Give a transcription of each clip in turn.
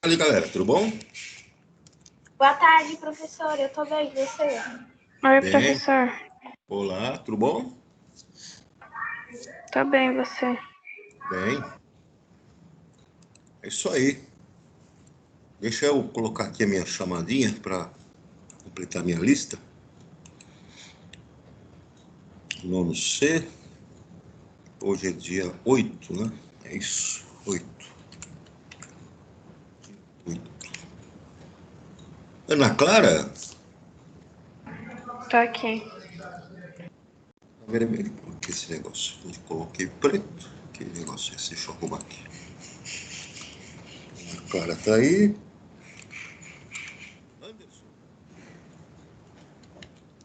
Fala aí, galera, tudo bom? Boa tarde, professor. Eu tô bem, e você? Oi, Bem. professor. Olá, tudo bom? Tô bem, você? Bem. É isso aí. Deixa eu colocar aqui a minha chamadinha para completar minha lista. Nono C. Hoje é dia 8, né? É isso, 8. Ana Clara? Tô aqui. Tá vermelho? Por que esse negócio? Eu coloquei preto. Que negócio é esse? Deixa eu arrumar aqui. Ana Clara tá aí. Anderson.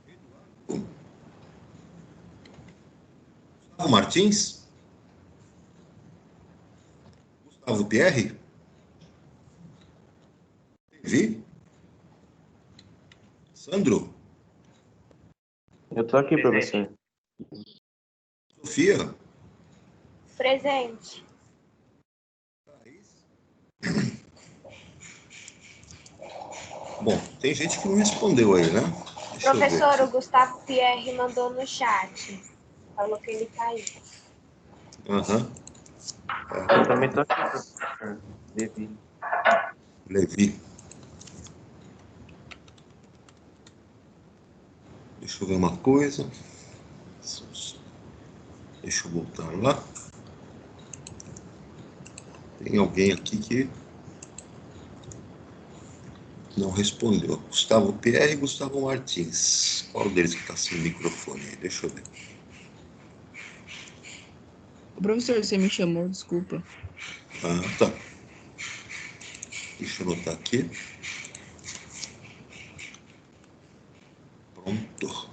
Eduardo. Gustavo Martins? Gustavo Pierre? Vi? Sandro? Eu tô aqui, professor. Sofia? Presente. Bom, tem gente que não respondeu aí, né? Deixa eu ver Professor, aqui. o Gustavo Pierre mandou no chat. Falou que ele caiu. Aham. Eu também tô aqui, professor. Levi. Levi. Deixa eu ver uma coisa. Deixa eu voltar lá. Tem alguém aqui que não respondeu. Gustavo Pierre e Gustavo Martins. Qual deles que está sem microfone aí? Deixa eu ver. Professor, você me chamou, desculpa. Ah, tá. Deixa eu anotar aqui. Pronto.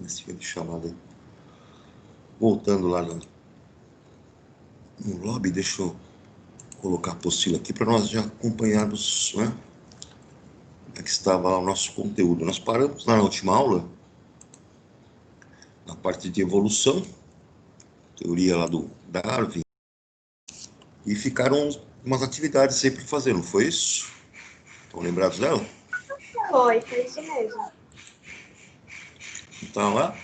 Esse foi de chamada. Voltando lá no lobby, deixa eu colocar a apostila aqui para nós já acompanharmos, né? Como é que estava lá o nosso conteúdo. Nós paramos na última aula, na parte de evolução, teoria lá do Darwin, e ficaram umas atividades aí para fazer, não foi isso? Estão lembrados dela? Foi isso mesmo. Então lá,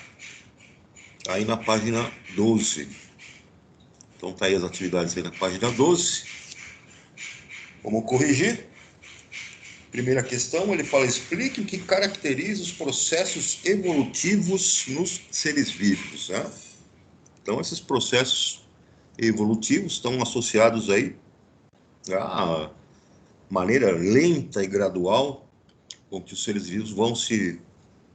aí na página 12. Então tá aí as atividades aí na página 12. Vamos corrigir. Primeira questão, ele fala, explique o que caracteriza os processos evolutivos nos seres vivos, né? Então esses processos evolutivos estão associados aí à maneira lenta e gradual com que os seres vivos vão se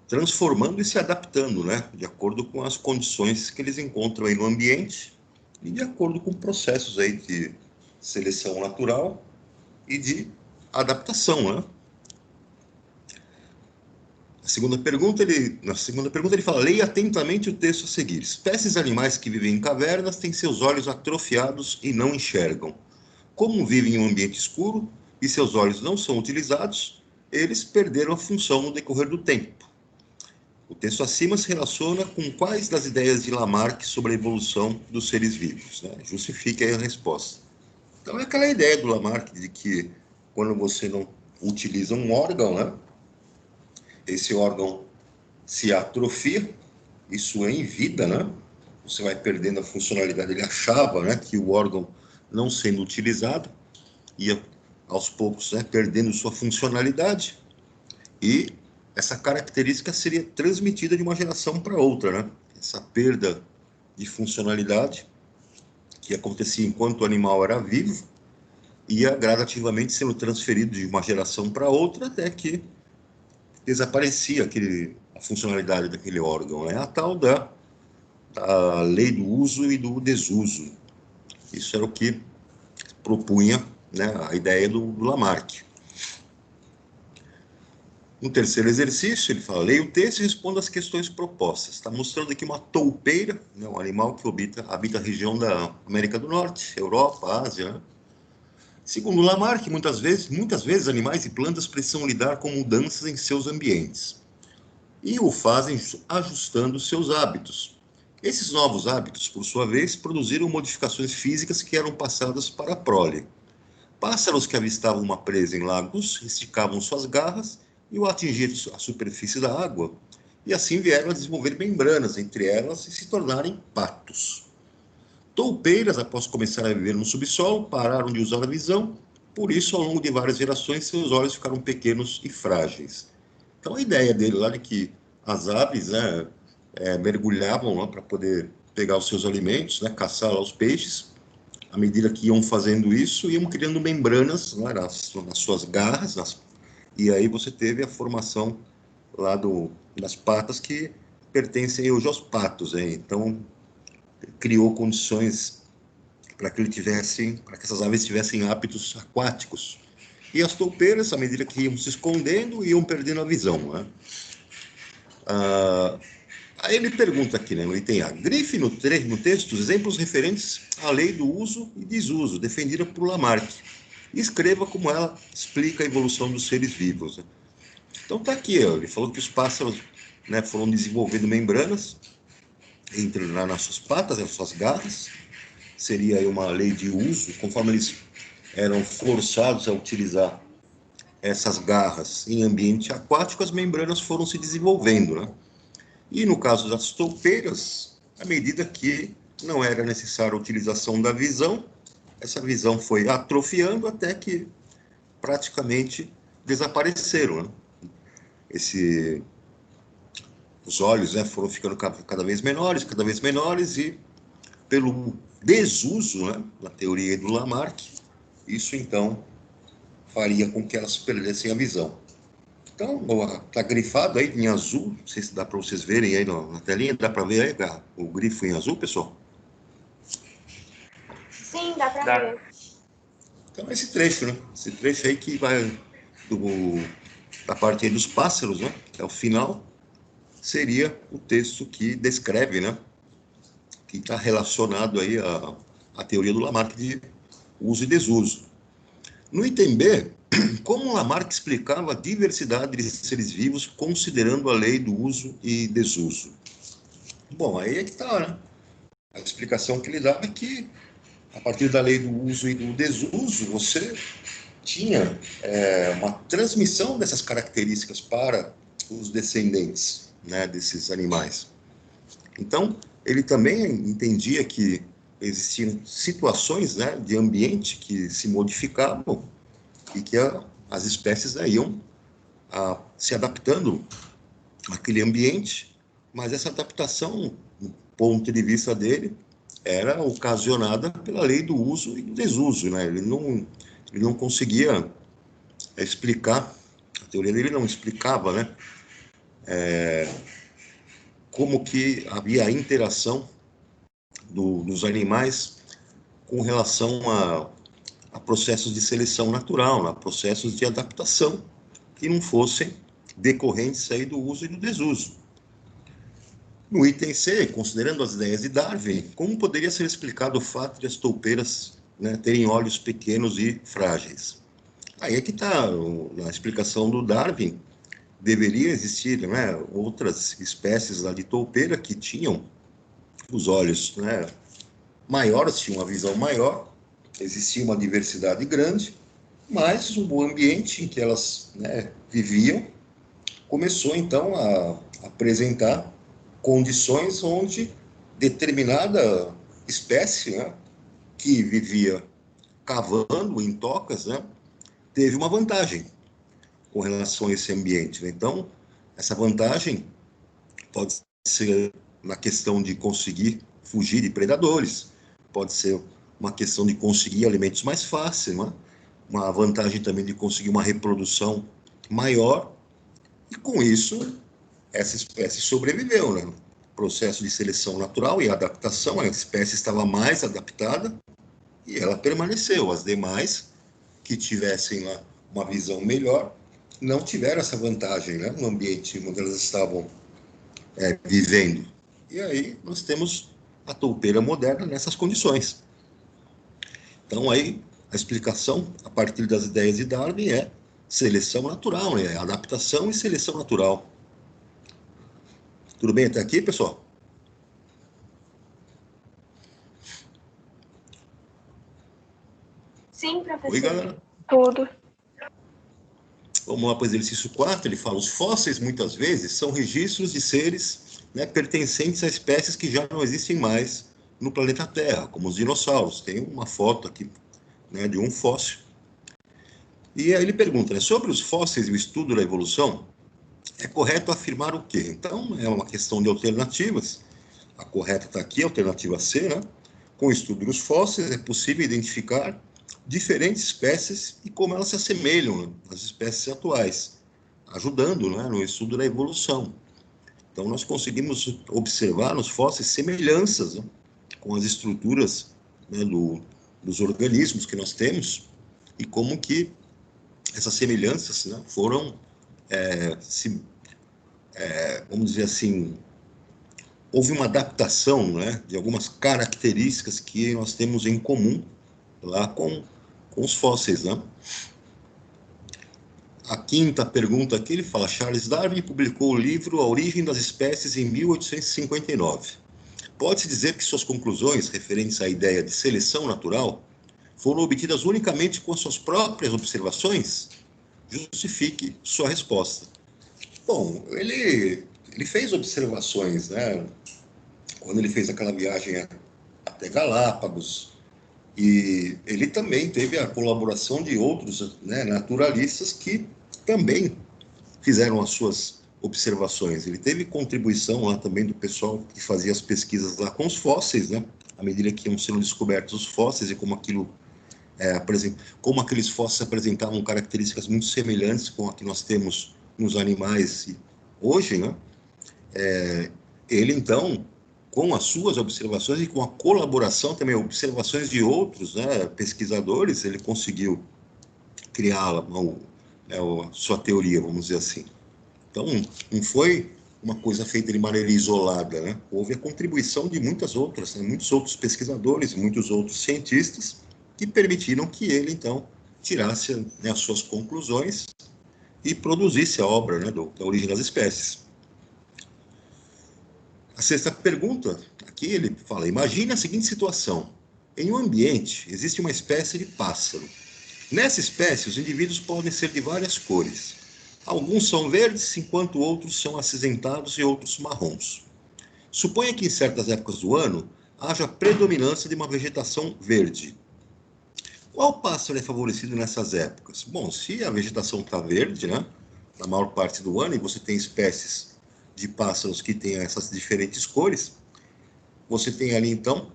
transformando e se adaptando, né? De acordo com as condições que eles encontram aí no ambiente e de acordo com processos aí de seleção natural e de adaptação, né? Na segunda pergunta ele fala, leia atentamente o texto a seguir. Espécies animais que vivem em cavernas têm seus olhos atrofiados e não enxergam. Como vivem em um ambiente escuro e seus olhos não são utilizados, eles perderam a função no decorrer do tempo. O texto acima se relaciona com quais das ideias de Lamarck sobre a evolução dos seres vivos, né? Justifique aí a resposta. Então é aquela ideia do Lamarck de que quando você não utiliza um órgão, né, esse órgão se atrofia, isso é em vida, né? Você vai perdendo a funcionalidade. Ele achava, né, que o órgão não sendo utilizado ia aos poucos, né, perdendo sua funcionalidade, e essa característica seria transmitida de uma geração para outra, né? Essa perda de funcionalidade que acontecia enquanto o animal era vivo ia gradativamente sendo transferido de uma geração para outra até que desaparecia a funcionalidade daquele órgão, né? A tal da lei do uso e do desuso. Isso era o que propunha, né, a ideia do Lamarck. No terceiro exercício, ele fala, leia o texto e responda as questões propostas. Está mostrando aqui uma toupeira, né, um animal que habita a região da América do Norte, Europa, Ásia, né? Segundo Lamarck, muitas vezes animais e plantas precisam lidar com mudanças em seus ambientes e o fazem ajustando seus hábitos. Esses novos hábitos, por sua vez, produziram modificações físicas que eram passadas para a prole. Pássaros que avistavam uma presa em lagos esticavam suas garras e, ao atingir a superfície da água, e assim vieram a desenvolver membranas entre elas e se tornarem patos. Toupeiras, após começar a viver no subsolo, pararam de usar a visão, por isso, ao longo de várias gerações, seus olhos ficaram pequenos e frágeis. Então, a ideia dele lá de que as aves, né, mergulhavam lá para poder pegar os seus alimentos, né, caçar lá os peixes. À medida que iam fazendo isso, iam criando membranas, né, nas suas garras, e aí você teve a formação lá das patas que pertencem hoje aos patos. Hein? Então, criou condições para que essas aves tivessem hábitos aquáticos. E as toupeiras, à medida que iam se escondendo, iam perdendo a visão. Né? Aí ele pergunta aqui, né, no item A, grife no texto os exemplos referentes à lei do uso e desuso, defendida por Lamarck. E escreva como ela explica a evolução dos seres vivos. Né? Então está aqui, ó, ele falou que os pássaros, né, foram desenvolvendo membranas nas suas patas, nas suas garras. Seria aí uma lei de uso, conforme eles eram forçados a utilizar essas garras em ambiente aquático, as membranas foram se desenvolvendo, né? E no caso das toupeiras, à medida que não era necessária a utilização da visão, essa visão foi atrofiando até que praticamente desapareceram. Né? Os olhos, né, foram ficando cada vez menores, e pelo desuso, né, na teoria do Lamarck, isso então faria com que elas perdessem a visão. Então, está grifado aí em azul, não sei se dá para vocês verem aí na telinha, dá para ver aí o grifo em azul, pessoal? Sim, dá para ver. Então, esse trecho, né? Esse trecho aí que vai da parte aí dos pássaros, né? Que é o final, seria o texto que descreve, né? Que está relacionado aí à teoria do Lamarck de uso e desuso. No item B, como Lamarck explicava a diversidade de seres vivos considerando a lei do uso e desuso? Bom, aí é que está, né? A explicação que ele dava é que, a partir da lei do uso e do desuso, você tinha uma transmissão dessas características para os descendentes, né, desses animais. Então, ele também entendia que existiam situações, né, de ambiente que se modificavam e que as espécies iam se adaptando àquele ambiente, mas essa adaptação, do ponto de vista dele, era ocasionada pela lei do uso e do desuso. Né? Ele não conseguia explicar, a teoria dele não explicava, né, como que havia a interação dos animais com relação a processos de seleção natural, a processos de adaptação que não fossem decorrentes aí do uso e do desuso. No item C, considerando as ideias de Darwin, como poderia ser explicado o fato de as toupeiras, né, terem olhos pequenos e frágeis? Aí é que está, na explicação do Darwin, deveria existir, né, outras espécies lá de toupeira que tinham os olhos, né, maiores, tinham uma visão maior, existia uma diversidade grande, mas o ambiente em que elas, né, viviam começou então a apresentar condições onde determinada espécie, né, que vivia cavando em tocas, né, teve uma vantagem com relação a esse ambiente. Né? Então, essa vantagem pode ser na questão de conseguir fugir de predadores, pode ser uma questão de conseguir alimentos mais fáceis, né? Uma vantagem também de conseguir uma reprodução maior, e com isso, essa espécie sobreviveu, né? Processo de seleção natural e adaptação, a espécie estava mais adaptada e ela permaneceu. As demais, que tivessem lá uma visão melhor, não tiveram essa vantagem, né, no ambiente onde elas estavam vivendo. E aí nós temos a toupeira moderna nessas condições. Então aí a explicação, a partir das ideias de Darwin, é seleção natural, né? Adaptação e seleção natural. Tudo bem até aqui, pessoal? Sim, professor. Oi, galera. Tudo. Vamos lá para o exercício 4, ele fala, os fósseis, muitas vezes, são registros de seres, né, pertencentes a espécies que já não existem mais no planeta Terra, como os dinossauros. Tem uma foto aqui, né, de um fóssil. E aí ele pergunta, né, sobre os fósseis e o estudo da evolução, é correto afirmar o quê? Então, é uma questão de alternativas. A correta está aqui, a alternativa C, né? Com o estudo dos fósseis, é possível identificar diferentes espécies e como elas se assemelham, né, às espécies atuais, ajudando, né, no estudo da evolução. Então, nós conseguimos observar nos fósseis semelhanças, né, com as estruturas, né, dos organismos que nós temos e como que essas semelhanças, né, foram, vamos dizer assim, houve uma adaptação, né, de algumas características que nós temos em comum lá com os fósseis, né? A quinta pergunta aqui, ele fala, Charles Darwin publicou o livro A Origem das Espécies em 1859. Pode-se dizer que suas conclusões referentes à ideia de seleção natural foram obtidas unicamente com suas próprias observações? Justifique sua resposta. Bom, ele fez observações, né? Quando ele fez aquela viagem até Galápagos, e ele também teve a colaboração de outros, né, naturalistas que também fizeram as suas observações. Ele teve contribuição lá também do pessoal que fazia as pesquisas lá com os fósseis, né? À medida que iam sendo descobertos os fósseis e como como aqueles fósseis apresentavam características muito semelhantes com a que nós temos nos animais hoje, né? Ele, então, com as suas observações e com a colaboração também, observações de outros, né, pesquisadores, ele conseguiu criar a sua teoria, vamos dizer assim. Então, não foi uma coisa feita de maneira isolada, né? Houve a contribuição de muitas outras, né, muitos outros pesquisadores, muitos outros cientistas, que permitiram que ele, então, tirasse, né, as suas conclusões e produzisse a obra, né, da Origem das Espécies. A sexta pergunta, aqui ele fala, imagine a seguinte situação. Em um ambiente, existe uma espécie de pássaro. Nessa espécie, os indivíduos podem ser de várias cores. Alguns são verdes, enquanto outros são acinzentados e outros marrons. Suponha que em certas épocas do ano, haja predominância de uma vegetação verde. Qual pássaro é favorecido nessas épocas? Bom, se a vegetação está verde, né, na maior parte do ano, e você tem espécies de pássaros que têm essas diferentes cores, você tem ali, então,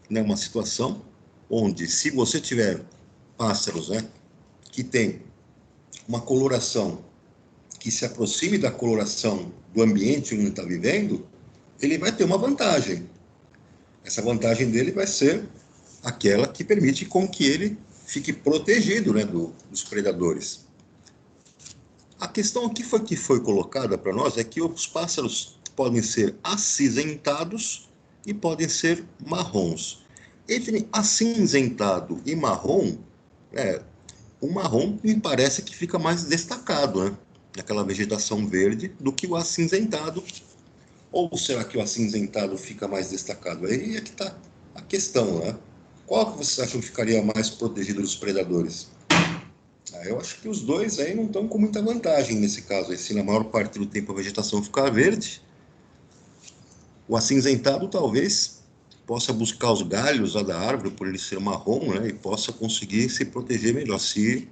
né, uma situação onde, se você tiver pássaros, né, que têm uma coloração que se aproxime da coloração do ambiente onde ele está vivendo, ele vai ter uma vantagem. Essa vantagem dele vai ser aquela que permite com que ele fique protegido, né, dos predadores. A questão aqui que foi colocada para nós é que os pássaros podem ser acinzentados e podem ser marrons. Entre acinzentado e marrom, o marrom me parece que fica mais destacado, né, naquela vegetação verde, do que o acinzentado. Ou será que o acinzentado fica mais destacado? Aí é que está a questão, né? Qual que vocês acham que ficaria mais protegido dos predadores? Eu acho que os dois aí não estão com muita vantagem nesse caso. Se na maior parte do tempo a vegetação ficar verde, o acinzentado talvez possa buscar os galhos lá da árvore, por ele ser marrom, né, e possa conseguir se proteger melhor, se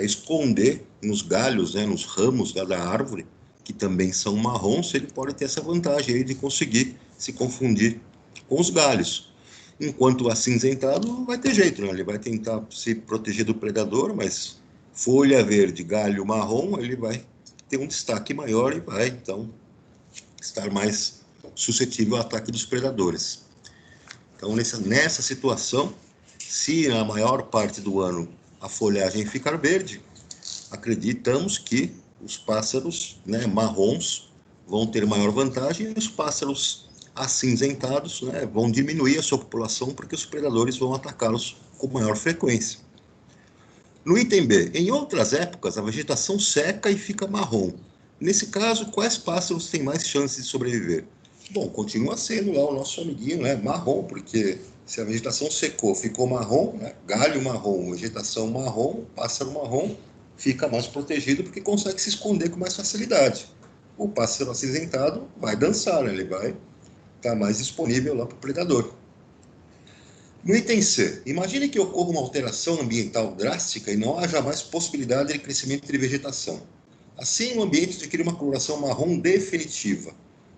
esconder nos galhos, né, nos ramos lá da árvore, que também são marrons, ele pode ter essa vantagem aí de conseguir se confundir com os galhos. Enquanto o acinzentado não vai ter jeito, né? Ele vai tentar se proteger do predador, mas folha verde, galho marrom, ele vai ter um destaque maior e vai, então, estar mais suscetível ao ataque dos predadores. Então, nessa situação, se na maior parte do ano a folhagem ficar verde, acreditamos que os pássaros, né, marrons vão ter maior vantagem e os pássaros acinzentados, né, vão diminuir a sua população porque os predadores vão atacá-los com maior frequência. No item B, em outras épocas, a vegetação seca e fica marrom. Nesse caso, quais pássaros têm mais chances de sobreviver? Bom, continua sendo lá o nosso amiguinho, né, marrom, porque Se a vegetação secou, ficou marrom, né? Galho marrom, vegetação marrom, pássaro marrom, fica mais protegido porque consegue se esconder com mais facilidade. O pássaro acinzentado vai dançar, né? Ele vai estar mais disponível lá para o predador. No item C, imagine que ocorra uma alteração ambiental drástica e não haja mais possibilidade de crescimento de vegetação. Assim, o ambiente adquire uma coloração marrom definitiva.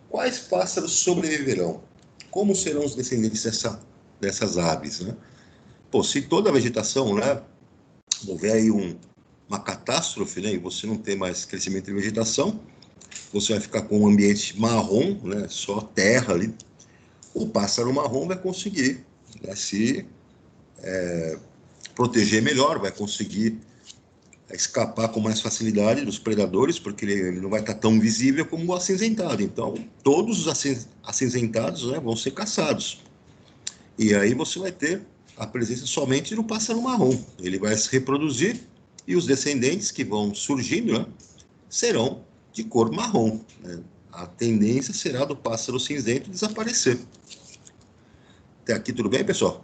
Quais pássaros sobreviverão? Como serão os descendentes dessas aves, né? Pô, se toda a vegetação, né, houver aí uma catástrofe, né, e você não ter mais crescimento de vegetação, você vai ficar com um ambiente marrom, né, só terra ali. O pássaro marrom vai conseguir, né, se proteger melhor, vai conseguir escapar com mais facilidade dos predadores, porque ele não vai estar tão visível como o acinzentado. Então, todos os acinzentados, né, vão ser caçados. E aí você vai ter a presença somente do pássaro marrom. Ele vai se reproduzir e os descendentes que vão surgindo, né, serão de cor marrom, né? A tendência será do pássaro cinzento desaparecer. Até aqui tudo bem, pessoal?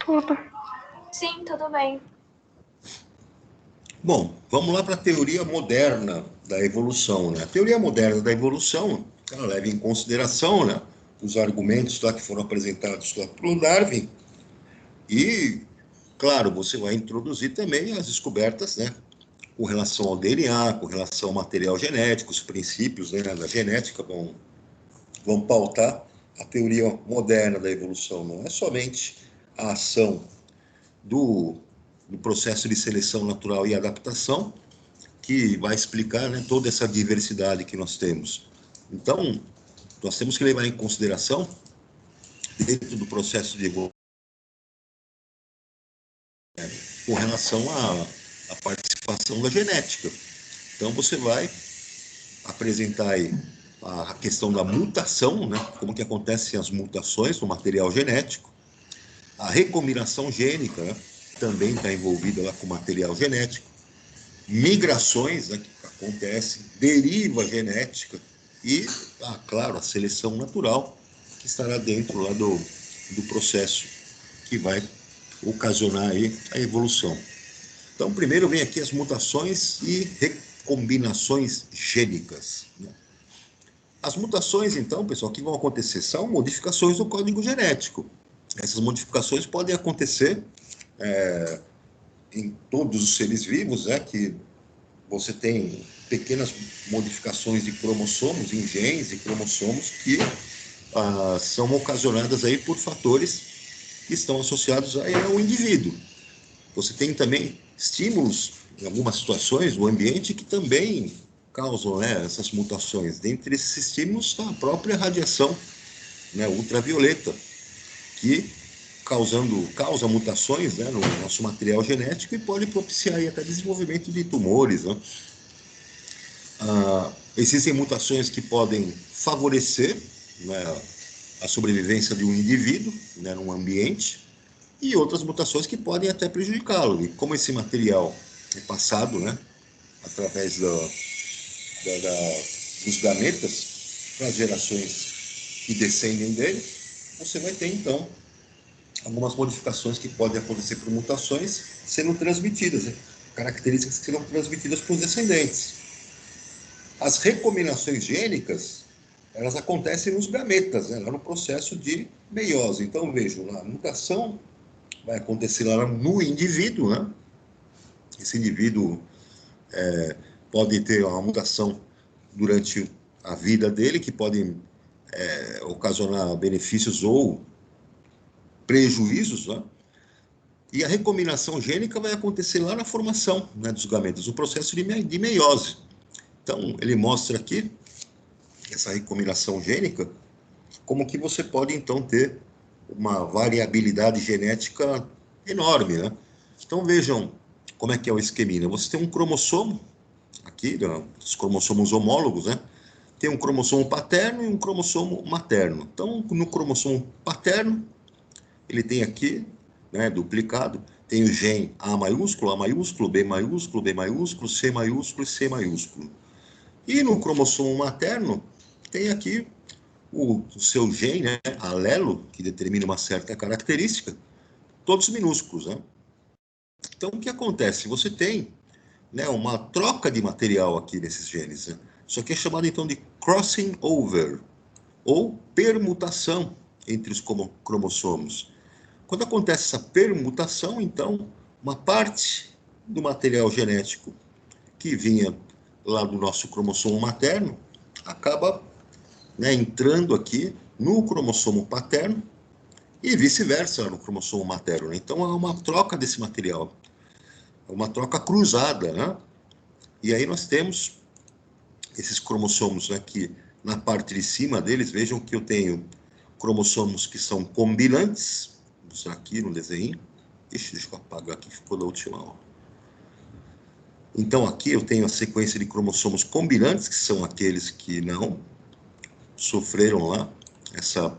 Tudo. Sim, tudo bem. Bom, vamos lá para a teoria moderna da evolução, né? A teoria moderna da evolução, ela leva em consideração, né, os argumentos lá que foram apresentados lá pelo Darwin e, claro, você vai introduzir também as descobertas, né, com relação ao DNA, com relação ao material genético, os princípios, né, da genética vão pautar a teoria moderna da evolução. Não é somente a ação do processo de seleção natural e adaptação que vai explicar, né, toda essa diversidade que nós temos. Então, nós temos que levar em consideração, dentro do processo de evolução, com relação à participação da genética. Então, você vai apresentar aí a questão da mutação, né, como que acontecem as mutações no material genético, a recombinação gênica, né, também está envolvida lá com o material genético, migrações, né, que acontecem, deriva genética e, claro, a seleção natural, que estará dentro lá do processo que vai ocasionar aí a evolução. Então, primeiro vem aqui as mutações e recombinações gênicas, né? As mutações, então, pessoal, que vão acontecer são modificações do código genético. Essas modificações podem acontecer em todos os seres vivos, né, que você tem pequenas modificações de cromossomos, em genes de cromossomos, que são ocasionadas aí por fatores que estão associados aí ao indivíduo. Você tem também estímulos, em algumas situações, no ambiente que também causam, né, essas mutações. Dentre esses estímulos está a própria radiação, né, ultravioleta, que causa mutações, né, no nosso material genético e pode propiciar aí até desenvolvimento de tumores, né? Existem mutações que podem favorecer, né, a sobrevivência de um indivíduo, né, num ambiente, e outras mutações que podem até prejudicá-lo. E como esse material é passado, né, através dos gametas para as gerações que descendem dele, você vai ter, então, algumas modificações que podem acontecer por mutações sendo transmitidas, né? Características que serão transmitidas para os descendentes. As recombinações gênicas, elas acontecem nos gametas, né, lá no processo de meiose. Então, vejam, a mutação vai acontecer lá no indivíduo, né? Esse indivíduo pode ter uma mutação durante a vida dele, que pode ocasionar benefícios ou prejuízos, né? E a recombinação gênica vai acontecer lá na formação, né, dos gametas, o processo de meiose. Então, ele mostra aqui essa recombinação gênica, como que você pode, então, ter uma variabilidade genética enorme, né? Então, vejam como é que é o esqueminha. Você tem um cromossomo, aqui, né, os cromossomos homólogos, né? Tem um cromossomo paterno e um cromossomo materno. Então, no cromossomo paterno, ele tem aqui, né, duplicado, tem o gene A maiúsculo, B maiúsculo, B maiúsculo, C maiúsculo e C maiúsculo. E no cromossomo materno, tem aqui o seu gene, né, alelo, que determina uma certa característica, todos minúsculos, né? Então, o que acontece? Você tem, né, uma troca de material aqui nesses genes, né? Isso aqui é chamado, então, de crossing over, ou permutação entre os cromossomos. Quando acontece essa permutação, então, uma parte do material genético que vinha lá do nosso cromossomo materno acaba, né, entrando aqui no cromossomo paterno e vice-versa no cromossomo materno. Então, há uma troca desse material, uma troca cruzada, né? E aí nós temos esses cromossomos aqui na parte de cima deles. Vejam que eu tenho cromossomos que são combinantes. Vou mostrar aqui no desenho. Ixi, deixa eu apagar aqui, ficou da última aula. Então, aqui eu tenho a sequência de cromossomos combinantes, que são aqueles que não sofreram lá essa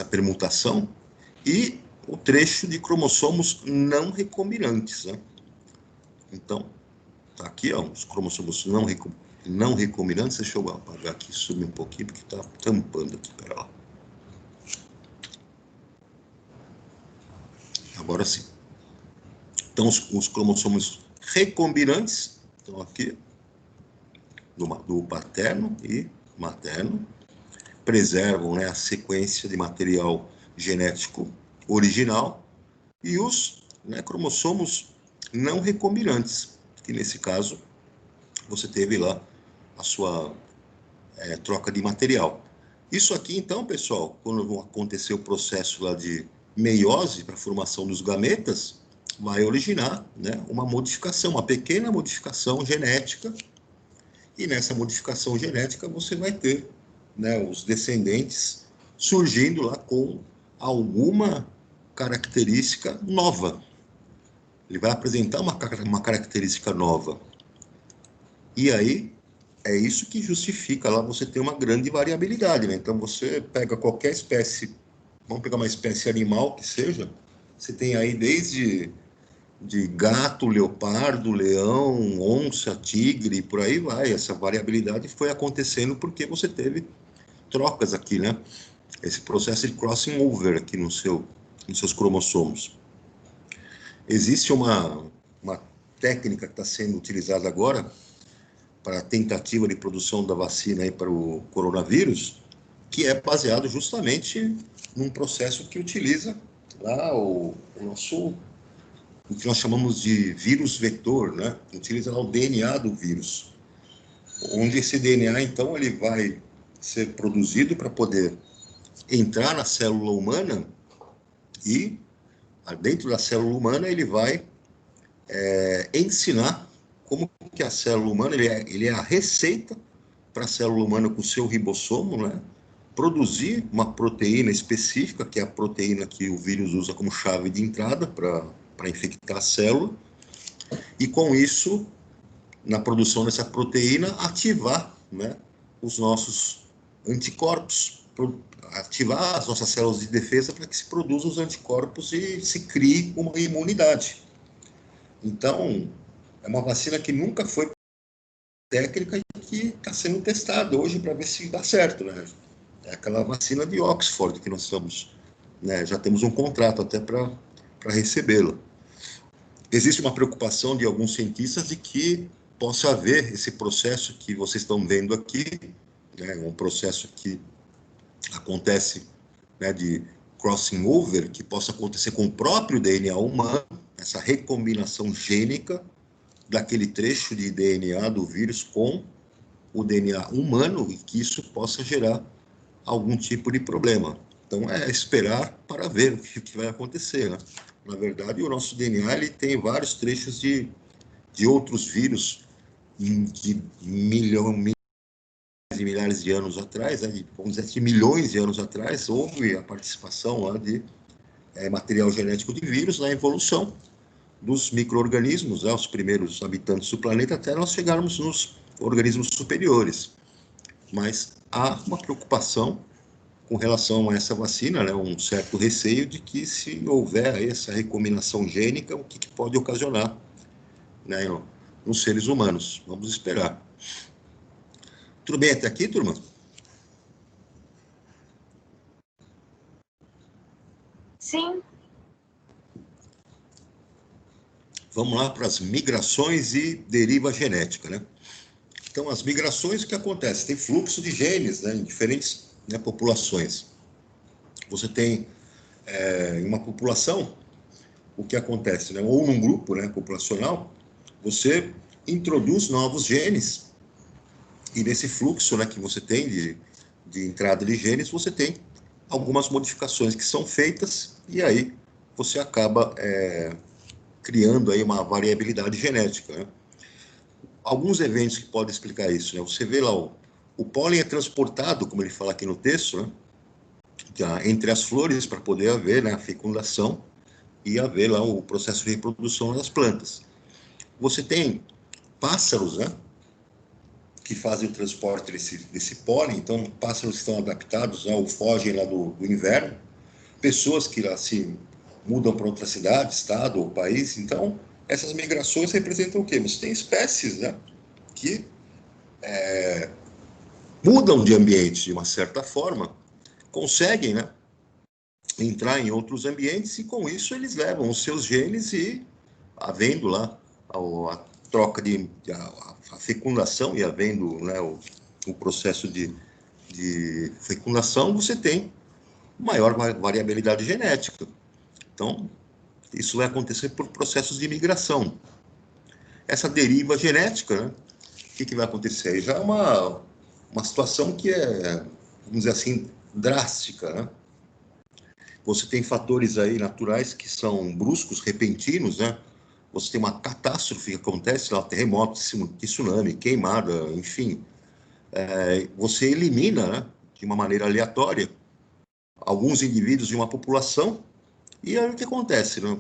permutação, e o trecho de cromossomos não recombinantes, né? Então, tá aqui, ó, os cromossomos não recombinantes. Deixa eu apagar aqui, subir um pouquinho, porque está tampando aqui, pera lá. Agora sim. Então, os cromossomos recombinantes estão aqui, do paterno e materno, preservam, né, a sequência de material genético original, e os, né, cromossomos não recombinantes, que nesse caso você teve lá a sua troca de material. Isso aqui, então, pessoal, quando acontecer o processo lá de meiose para a formação dos gametas, vai originar, né, uma modificação, uma pequena modificação genética, e nessa modificação genética você vai ter, né, os descendentes surgindo lá com alguma característica nova. Ele vai apresentar uma característica nova. E aí, é isso que justifica lá você ter uma grande variabilidade, né? Então, você pega qualquer espécie, vamos pegar uma espécie animal que seja, você tem aí desde de gato, leopardo, leão, onça, tigre, por aí vai. Essa variabilidade foi acontecendo porque você teve trocas aqui, né? Esse processo de crossing over aqui nos seus cromossomos. Existe uma técnica que está sendo utilizada agora para a tentativa de produção da vacina aí para o coronavírus, que é baseado justamente num processo que utiliza lá o que nós chamamos de vírus vetor, né? Utiliza lá o DNA do vírus, onde esse DNA, então, ele vai ser produzido para poder entrar na célula humana, e dentro da célula humana ele vai ensinar como que a célula humana, ele é a receita para a célula humana com o seu ribossomo, né? Produzir uma proteína específica, que é a proteína que o vírus usa como chave de entrada para infectar a célula, e com isso, na produção dessa proteína, ativar, né, os nossos anticorpos, ativar as nossas células de defesa para que se produzam os anticorpos e se crie uma imunidade. Então, é uma vacina que nunca foi técnica e que está sendo testada hoje para ver se dá certo, né? É aquela vacina de Oxford que nós estamos, né, já temos um contrato até para recebê-la. Existe uma preocupação de alguns cientistas de que possa haver esse processo que vocês estão vendo aqui, né, um processo que acontece, né, de crossing over, que possa acontecer com o próprio DNA humano, essa recombinação gênica daquele trecho de DNA do vírus com o DNA humano, e que isso possa gerar algum tipo de problema. Então, é esperar para ver o que vai acontecer, né? Na verdade, o nosso DNA ele tem vários trechos de outros vírus de milhares e milhares de anos atrás, né, vamos dizer, de milhões de anos atrás, houve a participação lá de material genético de vírus na evolução dos micro-organismos, né, os primeiros habitantes do planeta, até nós chegarmos nos organismos superiores. Mas há uma preocupação com relação a essa vacina, né, um certo receio de que, se houver essa recombinação gênica, o que pode ocasionar, né, nos seres humanos. Vamos esperar. Tudo bem até aqui, turma? Sim. Vamos lá para as migrações e deriva genética, né? Então, as migrações, o que acontece? Tem fluxo de genes, né, em diferentes, né, populações. Você tem, em uma população, o que acontece, né? Ou num grupo, né, populacional, você introduz novos genes e nesse fluxo, né, que você tem de entrada de genes, você tem algumas modificações que são feitas e aí você acaba criando aí uma variabilidade genética, né? Alguns eventos que podem explicar isso, né? Você vê lá, o pólen é transportado, como ele fala aqui no texto, né, entre as flores para poder haver, né, a fecundação e haver lá o processo de reprodução das plantas. Você tem pássaros, né, que fazem o transporte desse pólen, então pássaros que estão adaptados, né, ou fogem lá do inverno, pessoas que lá se mudam para outra cidade, estado ou país, então essas migrações representam o quê? Você tem espécies, né, que mudam de ambiente de uma certa forma, conseguem, né, entrar em outros ambientes e com isso eles levam os seus genes e havendo lá a troca a fecundação e havendo, né, o processo de fecundação, você tem maior variabilidade genética. Então, isso vai acontecer por processos de migração. Essa deriva genética, né, o que vai acontecer? Aí já é uma situação que é, vamos dizer assim, drástica, né? Você tem fatores aí naturais que são bruscos, repentinos, né? Você tem uma catástrofe que acontece lá, terremoto, tsunami, queimada, enfim. Você elimina, né, de uma maneira aleatória alguns indivíduos de uma população e aí o que acontece, né?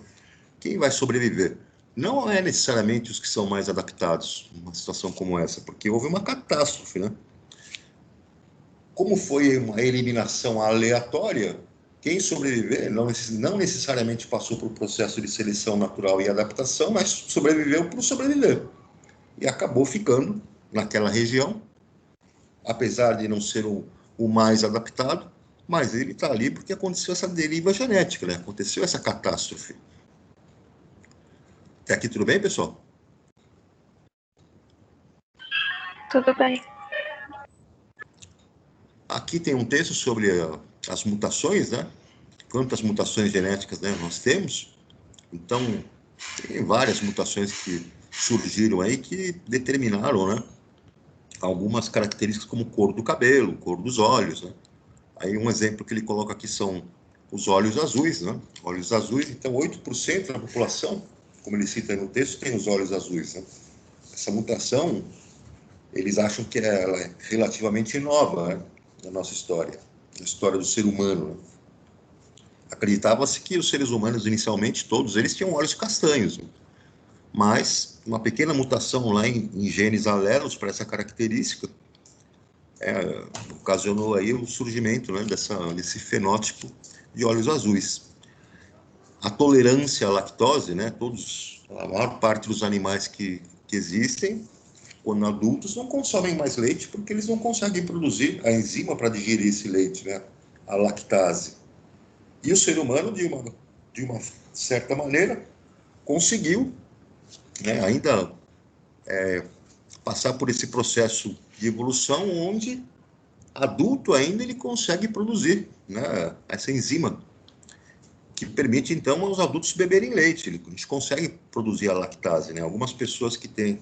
Quem vai sobreviver? Não é necessariamente os que são mais adaptados numa situação como essa, porque houve uma catástrofe, né? Como foi uma eliminação aleatória, quem sobreviver não necessariamente passou por processo de seleção natural e adaptação, mas sobreviveu por sobreviver. E acabou ficando naquela região, apesar de não ser o mais adaptado, mas ele está ali porque aconteceu essa deriva genética, né? Aconteceu essa catástrofe. Até aqui tudo bem, pessoal? Tudo bem. Aqui tem um texto sobre as mutações, né? Quantas mutações genéticas, né, nós temos. Então, tem várias mutações que surgiram aí que determinaram, né, algumas características como cor do cabelo, cor dos olhos, né? Aí um exemplo que ele coloca aqui são os olhos azuis, né? Olhos azuis, então 8% da população, como ele cita aí no texto, tem os olhos azuis, né? Essa mutação, eles acham que ela é relativamente nova, né, na nossa história, na história do ser humano, né? Acreditava-se que os seres humanos, inicialmente, todos eles tinham olhos castanhos, né? Mas uma pequena mutação lá em genes alelos para essa característica ocasionou aí o surgimento, né, desse fenótipo de olhos azuis. A tolerância à lactose, né, a maior parte dos animais que existem, quando adultos, não consomem mais leite porque eles não conseguem produzir a enzima para digerir esse leite, né, a lactase. E o ser humano, de uma certa maneira, conseguiu, né, ainda passar por esse processo de evolução onde adulto ainda ele consegue produzir, né, essa enzima que permite então aos adultos beberem leite. A gente consegue produzir a lactase, né? Algumas pessoas que têm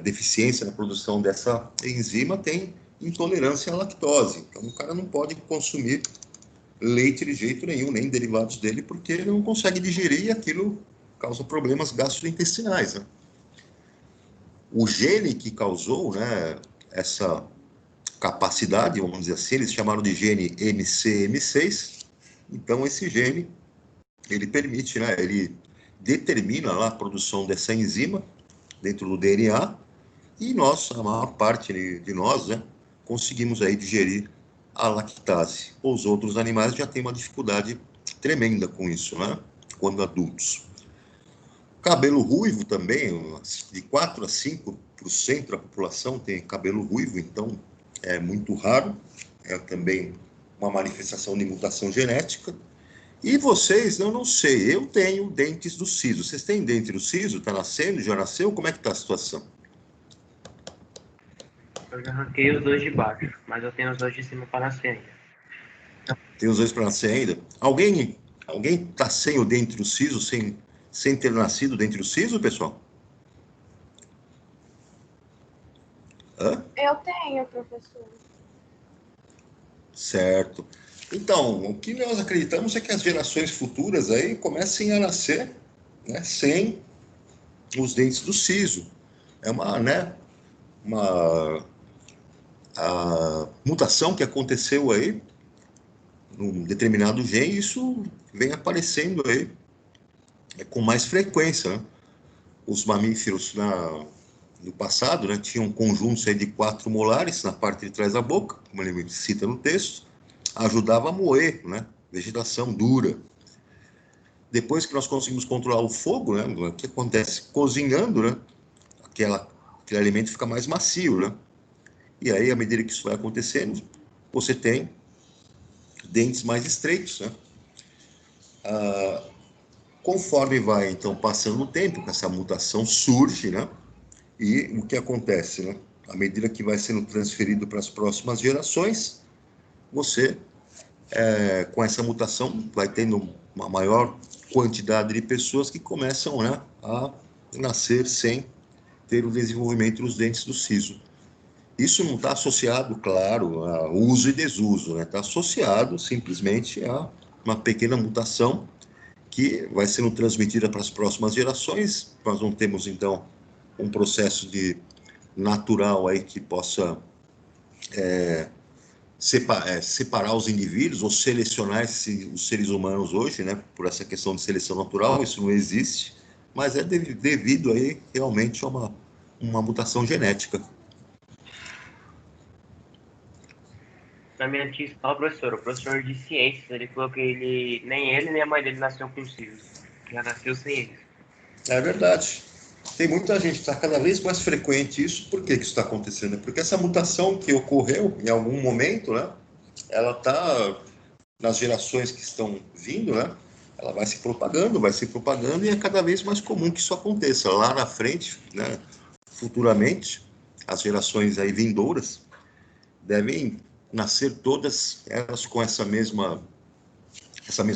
deficiência na produção dessa enzima têm intolerância à lactose. Então o cara não pode consumir leite de jeito nenhum, nem derivados dele, porque ele não consegue digerir e aquilo causa problemas gastrointestinais, né? O gene que causou, né, essa capacidade, vamos dizer assim, eles chamaram de gene MCM6. Então, esse gene, ele permite, né, ele determina lá a produção dessa enzima dentro do DNA e nós, a maior parte de nós, né, conseguimos aí digerir a lactase. Os outros animais já têm uma dificuldade tremenda com isso, né, quando adultos. Cabelo ruivo também, de 4 a 5% da população tem cabelo ruivo, então é muito raro, é também uma manifestação de mutação genética. E vocês, eu não sei, eu tenho dentes do siso. Vocês têm dente do siso? Está nascendo? Já nasceu? Como é que está a situação? Eu já arranquei os dois de baixo, mas eu tenho os dois de cima para nascer ainda. Tem os dois para nascer ainda? Alguém está sem o dente do siso, sem ter nascido dente do siso, pessoal? Hã? Eu tenho, professor. Certo. Então, o que nós acreditamos é que as gerações futuras aí comecem a nascer, né, sem os dentes do siso. É a mutação que aconteceu aí num determinado gene, isso vem aparecendo aí com mais frequência, né? Os mamíferos no passado, né, tinham conjuntos aí de 4 molares na parte de trás da boca, como ele cita no texto, ajudava a moer, né, vegetação dura. Depois que nós conseguimos controlar o fogo, né, o que acontece? Cozinhando, né, aquele alimento fica mais macio, né? E aí, à medida que isso vai acontecendo, você tem dentes mais estreitos, né? Conforme vai, então, passando o tempo, essa mutação surge, né? E o que acontece, né? À medida que vai sendo transferido para as próximas gerações, você, com essa mutação, vai tendo uma maior quantidade de pessoas que começam, né, a nascer sem ter o desenvolvimento dos dentes do siso. Isso não está associado, claro, a uso e desuso, né? Está associado simplesmente a uma pequena mutação que vai sendo transmitida para as próximas gerações. Nós não temos, então, um processo natural aí que possa separar os indivíduos ou selecionar os seres humanos hoje, né? Por essa questão de seleção natural, isso não existe, mas é devido aí realmente a uma mutação genética. Na minha antiga escola, o professor de ciências, ele falou que nem ele nem a mãe dele nasceu com siso, já nasceu sem eles. É verdade. Tem muita gente, está cada vez mais frequente isso. Por que isso está acontecendo? Porque essa mutação que ocorreu em algum momento, né, ela está nas gerações que estão vindo, né, ela vai se propagando e é cada vez mais comum que isso aconteça. Lá na frente, né, futuramente, as gerações aí vindouras devem nascer todas elas com essa mesma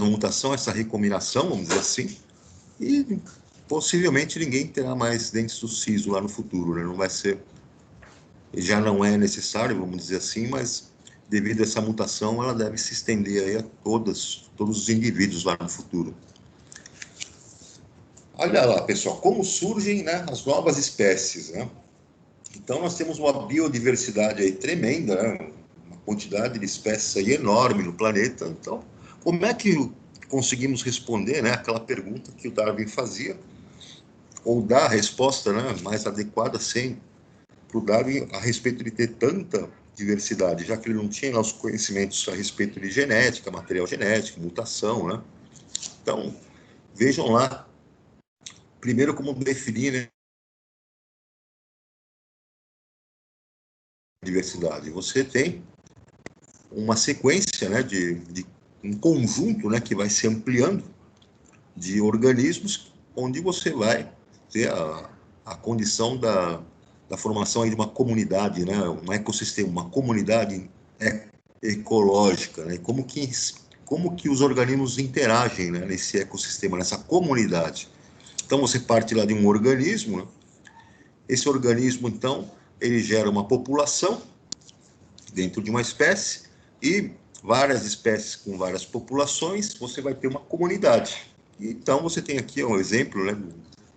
mutação, essa recombinação, vamos dizer assim, e possivelmente ninguém terá mais dentes do siso lá no futuro, né? Não vai ser, já não é necessário, vamos dizer assim, mas devido a essa mutação, ela deve se estender aí a todos os indivíduos lá no futuro. Olha lá, pessoal, como surgem, né, as novas espécies, né? Então, nós temos uma biodiversidade aí tremenda, né? Uma quantidade de espécies aí enorme no planeta. Então, como é que conseguimos responder, né, aquela pergunta que o Darwin fazia, ou dar a resposta, né, mais adequada sempre para o Darwin a respeito de ter tanta diversidade, já que ele não tinha lá os conhecimentos a respeito de genética, material genético, mutação, né? Então, vejam lá, primeiro como definir, né, diversidade. Você tem uma sequência, né, de um conjunto, né, que vai se ampliando de organismos, onde você vai ter a condição da formação aí de uma comunidade, né, um ecossistema, uma comunidade ecológica, né, como que os organismos interagem, né, nesse ecossistema, nessa comunidade. Então, você parte lá de um organismo, né, esse organismo, então, ele gera uma população dentro de uma espécie e várias espécies com várias populações, você vai ter uma comunidade. Então, você tem aqui um exemplo, né,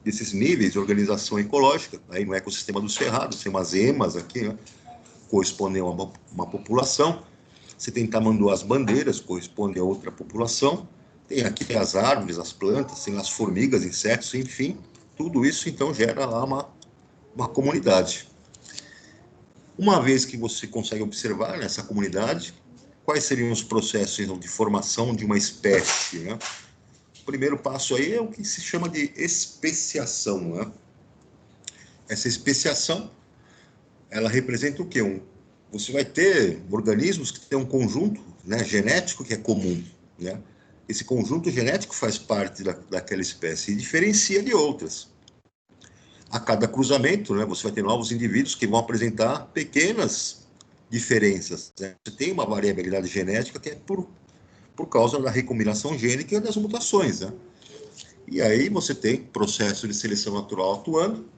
desses níveis de organização ecológica, aí no ecossistema do Cerrado, tem umas emas aqui, né, correspondem a uma população. Você tem tamanduás bandeiras, corresponde a outra população. Tem aqui as árvores, as plantas, tem as formigas, insetos, enfim. Tudo isso, então, gera lá uma comunidade. Uma vez que você consegue observar nessa comunidade, quais seriam os processos de formação de uma espécie, né? O primeiro passo aí é o que se chama de especiação, né? Essa especiação, ela representa o quê? Você vai ter organismos que têm um conjunto, né, genético que é comum, né? esse conjunto genético faz parte daquela espécie e diferencia de outras. A cada cruzamento, né, você vai ter novos indivíduos que vão apresentar pequenas diferenças, né? Você tem uma variabilidade genética que é por causa da recombinação gênica e das mutações, né? E aí você tem processo de seleção natural atuando,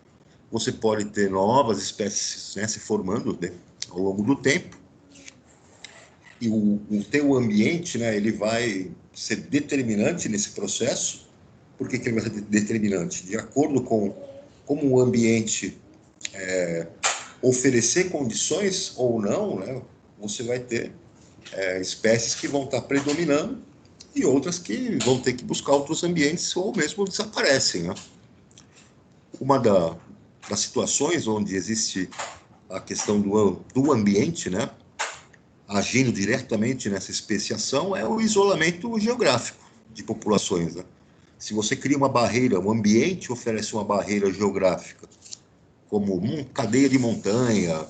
você pode ter novas espécies, né, se formando, né, ao longo do tempo, e o teu ambiente, né, ele vai ser determinante nesse processo. Por que ele vai ser determinante? De acordo com como o ambiente oferecer condições ou não, né, você vai ter espécies que vão estar predominando e outras que vão ter que buscar outros ambientes ou mesmo desaparecem, né? Uma das situações onde existe a questão do ambiente, né, agindo diretamente nessa especiação, é o isolamento geográfico de populações, né? Se você cria uma barreira, o ambiente oferece uma barreira geográfica, como cadeia de montanha,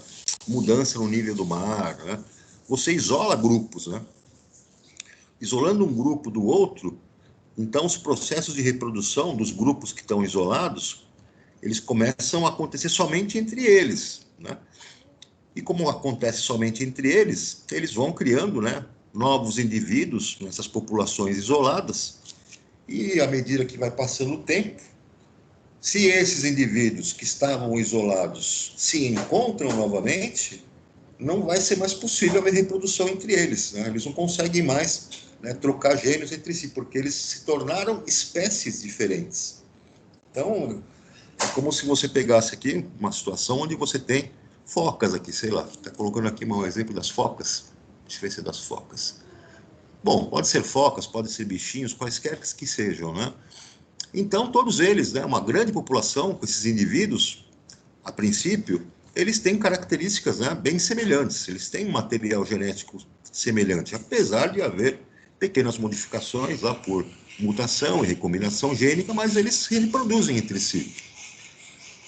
mudança no nível do mar, né? Você isola grupos, né? Isolando um grupo do outro, então os processos de reprodução dos grupos que estão isolados, eles começam a acontecer somente entre eles, né? E como acontece somente entre eles, eles vão criando, né, novos indivíduos nessas populações isoladas, e à medida que vai passando o tempo, se esses indivíduos que estavam isolados se encontram novamente, não vai ser mais possível haver reprodução entre eles, né? Eles não conseguem mais, né, trocar gênios entre si, porque eles se tornaram espécies diferentes. Então, é como se você pegasse aqui uma situação onde você tem focas aqui, sei lá, está colocando aqui um exemplo das focas, deixa eu ver se é das focas. Bom, pode ser focas, pode ser bichinhos, quaisquer que sejam, né? Então, todos eles, né, uma grande população com esses indivíduos, a princípio, eles têm características, né, bem semelhantes, eles têm um material genético semelhante, apesar de haver pequenas modificações lá por mutação e recombinação gênica, mas eles se reproduzem entre si.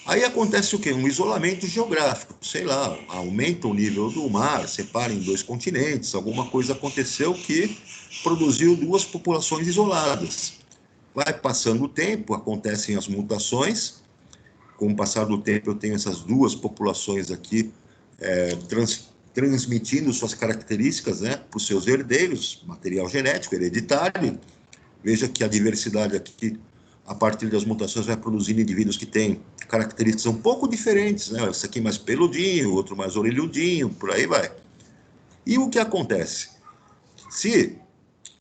Aí acontece o quê? Um isolamento geográfico, sei lá, aumenta o nível do mar, separa em dois continentes, alguma coisa aconteceu que produziu duas populações isoladas. Vai passando o tempo, acontecem as mutações, com o passar do tempo eu tenho essas duas populações aqui transmitindo suas características, né, para os seus herdeiros, material genético, hereditário. Veja que a diversidade aqui, a partir das mutações, vai produzindo indivíduos que têm características um pouco diferentes, né? Esse aqui mais peludinho, o outro mais orelhudinho, por aí vai. E o que acontece? Se,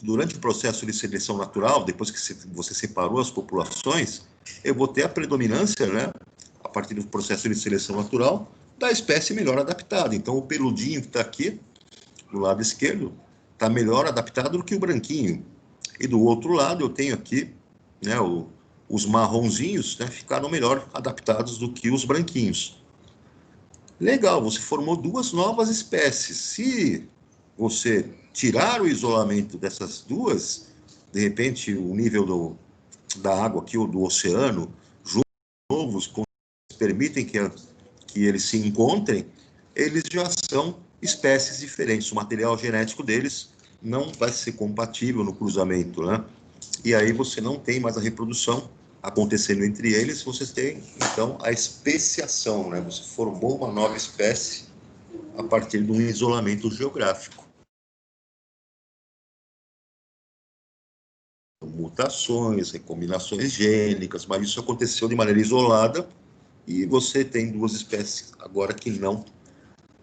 durante o processo de seleção natural, depois que você separou as populações, eu vou ter a predominância, né, a partir do processo de seleção natural, da espécie melhor adaptada. Então, o peludinho que está aqui, do lado esquerdo, está melhor adaptado do que o branquinho. E do outro lado, eu tenho aqui, né, os marronzinhos, né, ficaram melhor adaptados do que os branquinhos. Legal, você formou duas novas espécies. Se você tirar o isolamento dessas duas, de repente o nível da água aqui, ou do oceano, novos, permitem que eles se encontrem, eles já são espécies diferentes. O material genético deles não vai ser compatível no cruzamento, né? E aí você não tem mais a reprodução acontecendo entre eles, você tem, então, a especiação, né? Você formou uma nova espécie a partir de um isolamento geográfico. Mutações, recombinações gênicas, mas isso aconteceu de maneira isolada e você tem duas espécies agora que não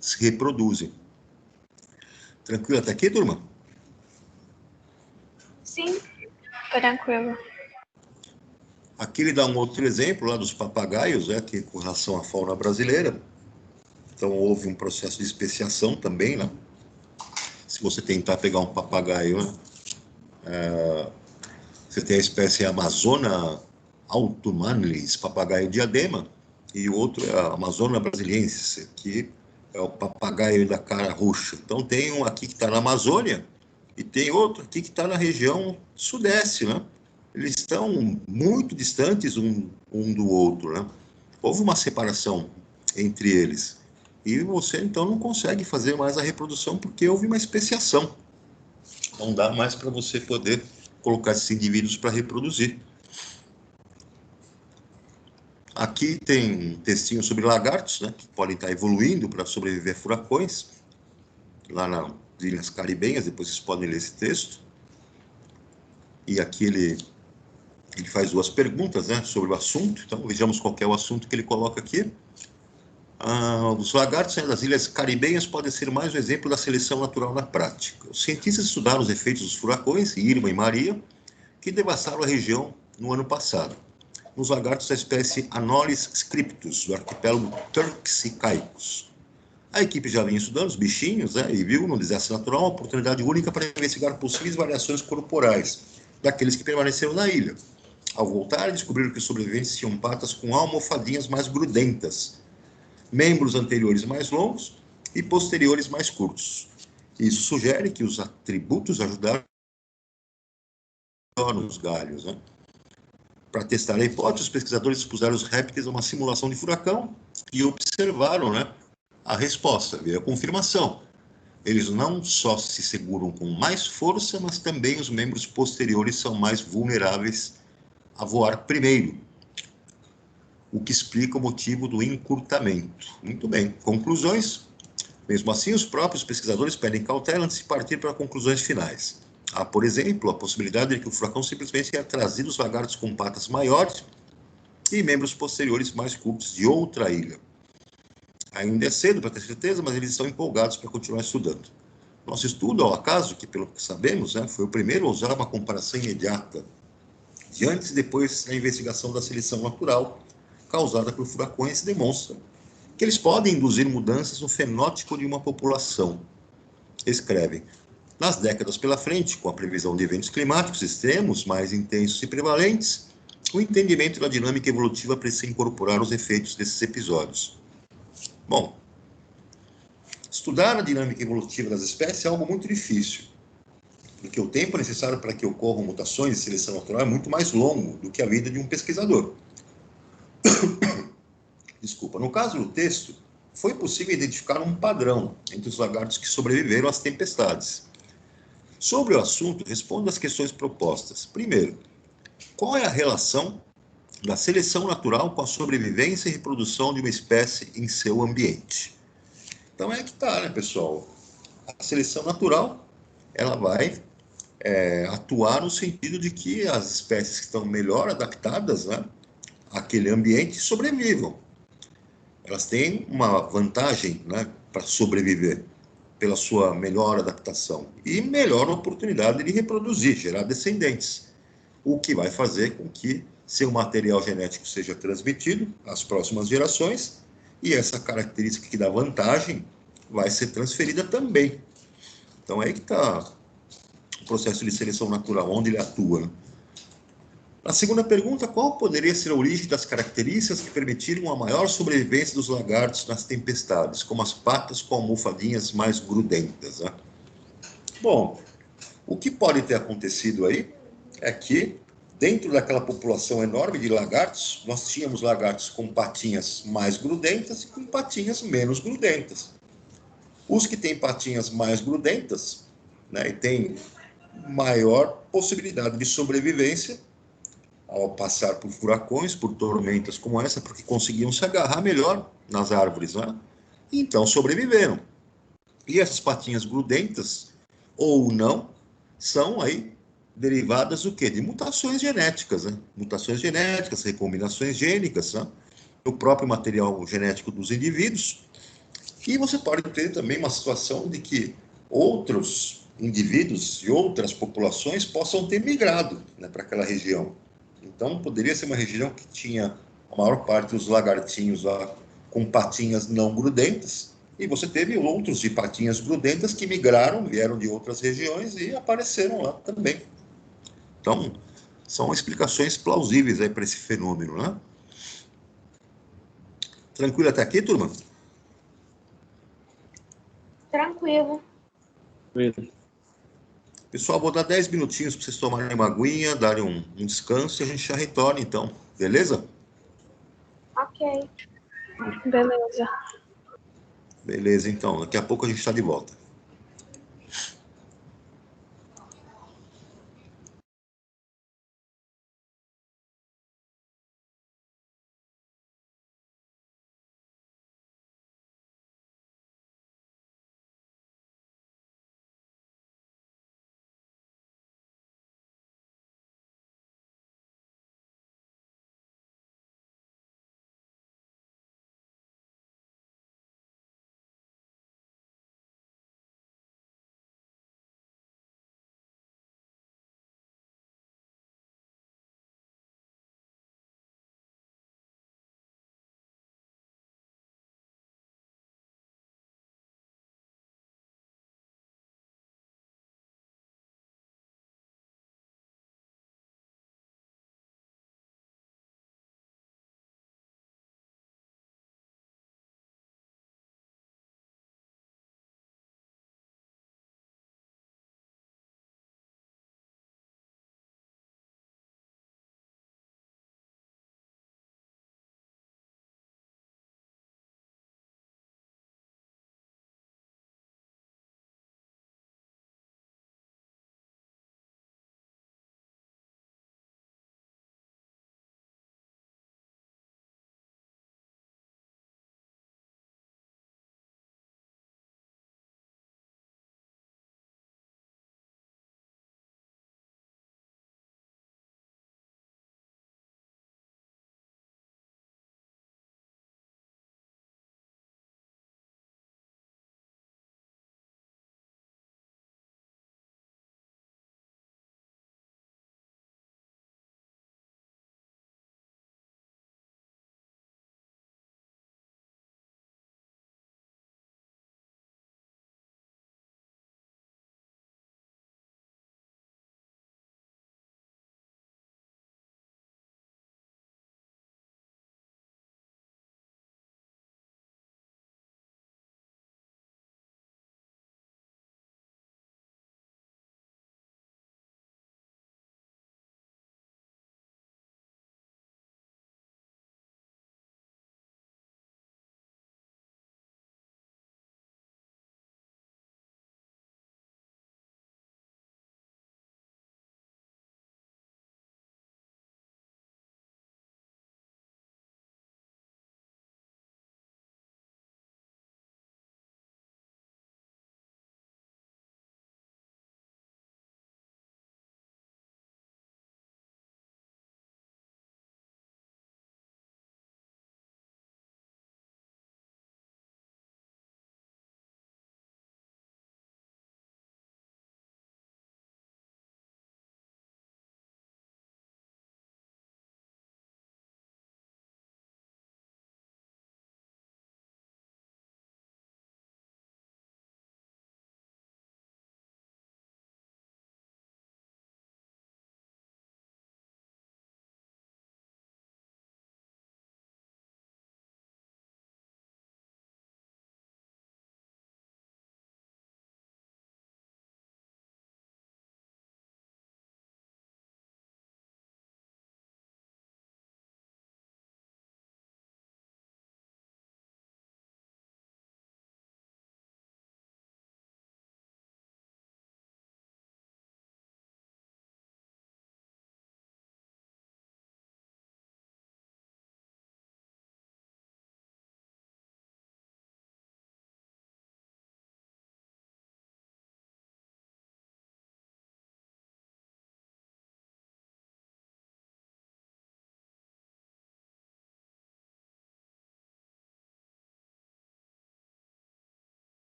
se reproduzem. Tranquilo até aqui, turma? Sim. Tranquilo. Aqui ele dá um outro exemplo lá dos papagaios, né, que com relação à fauna brasileira. Então houve um processo de especiação também, né? Se você tentar pegar um papagaio, né, você tem a espécie Amazona autumnalis, papagaio diadema, e o outro é a Amazona brasiliensis, que é o papagaio da cara roxa. Então tem um aqui que está na Amazônia e tem outro aqui que está na região sudeste, né? Eles estão muito distantes um do outro, né? Houve uma separação entre eles. E você, então, não consegue fazer mais a reprodução porque houve uma especiação. Não dá mais para você poder colocar esses indivíduos para reproduzir. Aqui tem um textinho sobre lagartos, né, que podem estar evoluindo para sobreviver a furacões, lá nas Ilhas Caribenhas. Depois vocês podem ler esse texto. E aqui ele faz duas perguntas, né, sobre o assunto. Então, vejamos qual é o assunto que ele coloca aqui. Os lagartos, né, das Ilhas Caribenhas podem ser mais um exemplo da seleção natural na prática. Os cientistas estudaram os efeitos dos furacões Irma e Maria, que devastaram a região no ano passado, nos lagartos da espécie Anolis scriptus, do arquipélago Turks e Caicos. A equipe já vinha estudando os bichinhos, né, e viu no desastre natural uma oportunidade única para investigar possíveis variações corporais daqueles que permaneceram na ilha. Ao voltar, descobriram que os sobreviventes tinham patas com almofadinhas mais grudentas, membros anteriores mais longos e posteriores mais curtos. Isso sugere que os atributos ajudaram nos galhos, né? Para testar a hipótese, os pesquisadores expuseram os répteis a uma simulação de furacão e observaram, né, a resposta, veio a confirmação. Eles não só se seguram com mais força, mas também os membros posteriores são mais vulneráveis a voar primeiro, o que explica o motivo do encurtamento. Muito bem. Conclusões. Mesmo assim, os próprios pesquisadores pedem cautela antes de partir para conclusões finais. Há, por exemplo, a possibilidade de que o furacão simplesmente tenha trazido os lagartos com patas maiores e membros posteriores mais curtos de outra ilha. Ainda é cedo para ter certeza, mas eles estão empolgados para continuar estudando. Nosso estudo, ao acaso, que pelo que sabemos, né, foi o primeiro a usar uma comparação imediata de antes e depois da investigação da seleção natural causada por furacões, demonstra que eles podem induzir mudanças no fenótipo de uma população. Escrevem: nas décadas pela frente, com a previsão de eventos climáticos extremos, mais intensos e prevalentes, o entendimento da dinâmica evolutiva precisa incorporar os efeitos desses episódios. Bom, estudar a dinâmica evolutiva das espécies é algo muito difícil, porque o tempo necessário para que ocorram mutações de seleção natural é muito mais longo do que a vida de um pesquisador. Desculpa. No caso do texto, foi possível identificar um padrão entre os lagartos que sobreviveram às tempestades. Sobre o assunto, respondo às questões propostas. Primeiro, qual é a relação da seleção natural com a sobrevivência e reprodução de uma espécie em seu ambiente? Então é que está, né, pessoal? A seleção natural, ela vai atuar no sentido de que as espécies que estão melhor adaptadas, né, àquele ambiente sobrevivam. Elas têm uma vantagem, né, para sobreviver pela sua melhor adaptação e melhor oportunidade de reproduzir, gerar descendentes, o que vai fazer com que seu material genético seja transmitido às próximas gerações e essa característica que dá vantagem vai ser transferida também. Então, aí que está o processo de seleção natural, onde ele atua, né? A segunda pergunta: qual poderia ser a origem das características que permitiram a maior sobrevivência dos lagartos nas tempestades, como as patas com almofadinhas mais grudentas, né? Bom, o que pode ter acontecido aí é que, dentro daquela população enorme de lagartos, nós tínhamos lagartos com patinhas mais grudentas e com patinhas menos grudentas. Os que têm patinhas mais grudentas, né, e têm maior possibilidade de sobrevivência ao passar por furacões, por tormentas como essa, porque conseguiam se agarrar melhor nas árvores, né? Então sobreviveram. E essas patinhas grudentas, ou não, são aí derivadas do quê? De mutações genéticas, né? Mutações genéticas, recombinações gênicas, né? No próprio material genético dos indivíduos. E você pode ter também uma situação de que outros indivíduos e outras populações possam ter migrado, né, para aquela região. Então, poderia ser uma região que tinha a maior parte dos lagartinhos lá com patinhas não grudentas, e você teve outros de patinhas grudentas que migraram, vieram de outras regiões e apareceram lá também. Então, são explicações plausíveis aí para esse fenômeno, né? Tranquilo até aqui, turma? Tranquilo. Pessoal, vou dar 10 minutinhos para vocês tomarem uma aguinha, darem um descanso e a gente já retorna, então. Beleza? Ok. Beleza. Beleza, então. Daqui a pouco a gente está de volta.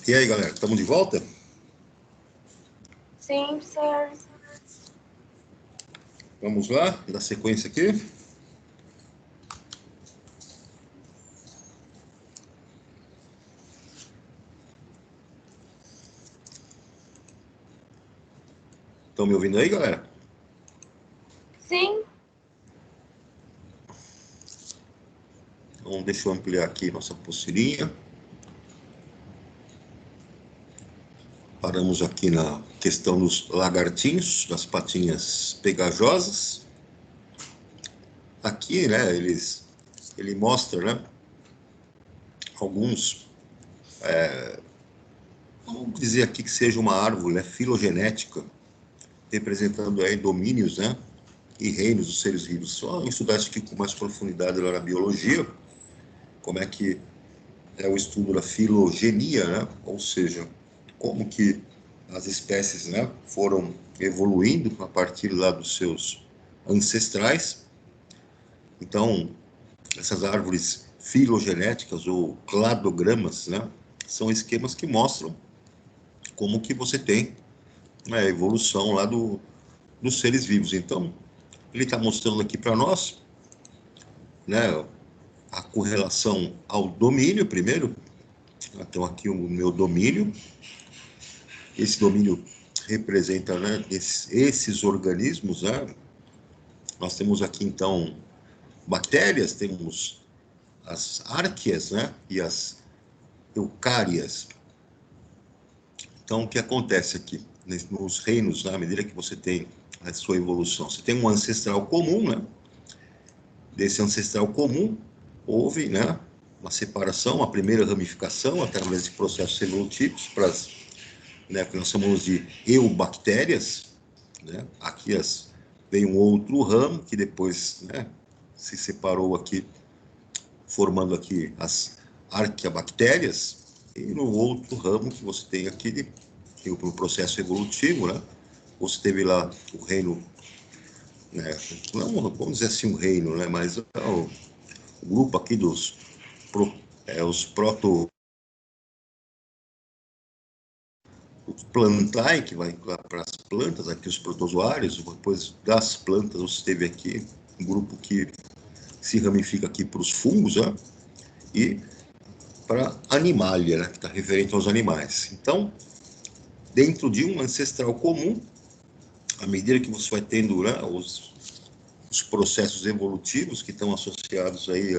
E aí, galera, estamos de volta? Sim, senhor. Vamos lá, dar sequência aqui. Estão me ouvindo aí, galera? Sim. Então, deixa eu ampliar aqui nossa apostila. Paramos aqui na questão dos lagartinhos, das patinhas pegajosas. Aqui, né, ele mostra, né, alguns, vamos dizer aqui que seja uma árvore, né, filogenética, representando aí domínios, né, e reinos dos seres vivos. Só estudar isso aqui com mais profundidade lá na biologia, como é que é o estudo da filogenia, né, ou seja, como que as espécies, né, foram evoluindo a partir lá dos seus ancestrais. Então, essas árvores filogenéticas ou cladogramas, né, são esquemas que mostram como que você tem, né, a evolução lá dos seres vivos. Então, ele está mostrando aqui para nós, né, a correlação ao domínio primeiro. Então, aqui o meu domínio. Esse domínio representa, né, esses organismos, né? Nós temos aqui, então, bactérias, temos as árqueas, né, e as eucárias. Então, o que acontece aqui? Nos reinos, né, à medida que você tem a sua evolução, você tem um ancestral comum, né? Desse ancestral comum, houve, né, uma separação, a primeira ramificação, através de processos evolutivos, para as, né, que nós chamamos de eubactérias, né? Aqui veio um outro ramo, que depois, né, se separou aqui, formando aqui as arqueabactérias, e no outro ramo que você tem aqui, no processo evolutivo, né, você teve lá o reino, né, não vamos dizer assim um reino, né, mas o grupo aqui dos os proto os plantae, que vai lá para as plantas, aqui os protozoários, depois das plantas você teve aqui um grupo que se ramifica aqui para os fungos, né, e para animalia, né, que está referente aos animais. Então, dentro de um ancestral comum, à medida que você vai tendo, né, os processos evolutivos que estão associados aí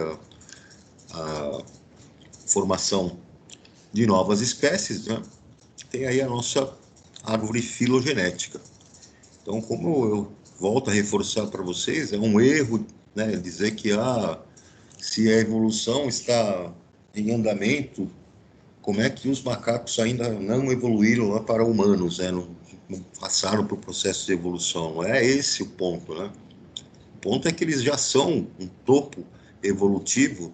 à formação de novas espécies, né, tem aí a nossa árvore filogenética. Então, como eu volto a reforçar para vocês, é um erro, né, dizer que se a evolução está em andamento, como é que os macacos ainda não evoluíram lá para humanos, né? Não passaram por processo de evolução. Não é esse o ponto, né? O ponto é que eles já são um topo evolutivo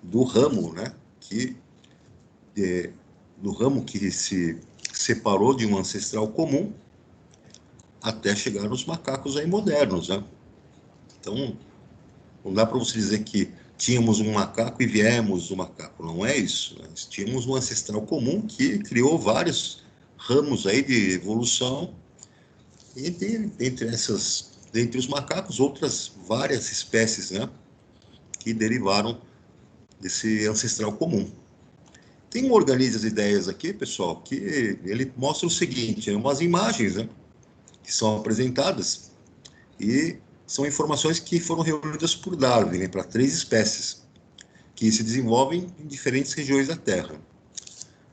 do ramo, né? Do ramo que se separou de um ancestral comum até chegar nos macacos aí modernos, né? Então, não dá para você dizer que tínhamos um macaco e viemos do macaco. Não é isso. Nós tínhamos um ancestral comum que criou vários ramos aí de evolução. E entre os macacos, outras várias espécies, né, que derivaram desse ancestral comum. Tem um Organize as Ideias aqui, pessoal, que ele mostra o seguinte, umas imagens, né, que são apresentadas e são informações que foram reunidas por Darwin, né, para 3 espécies que se desenvolvem em diferentes regiões da Terra.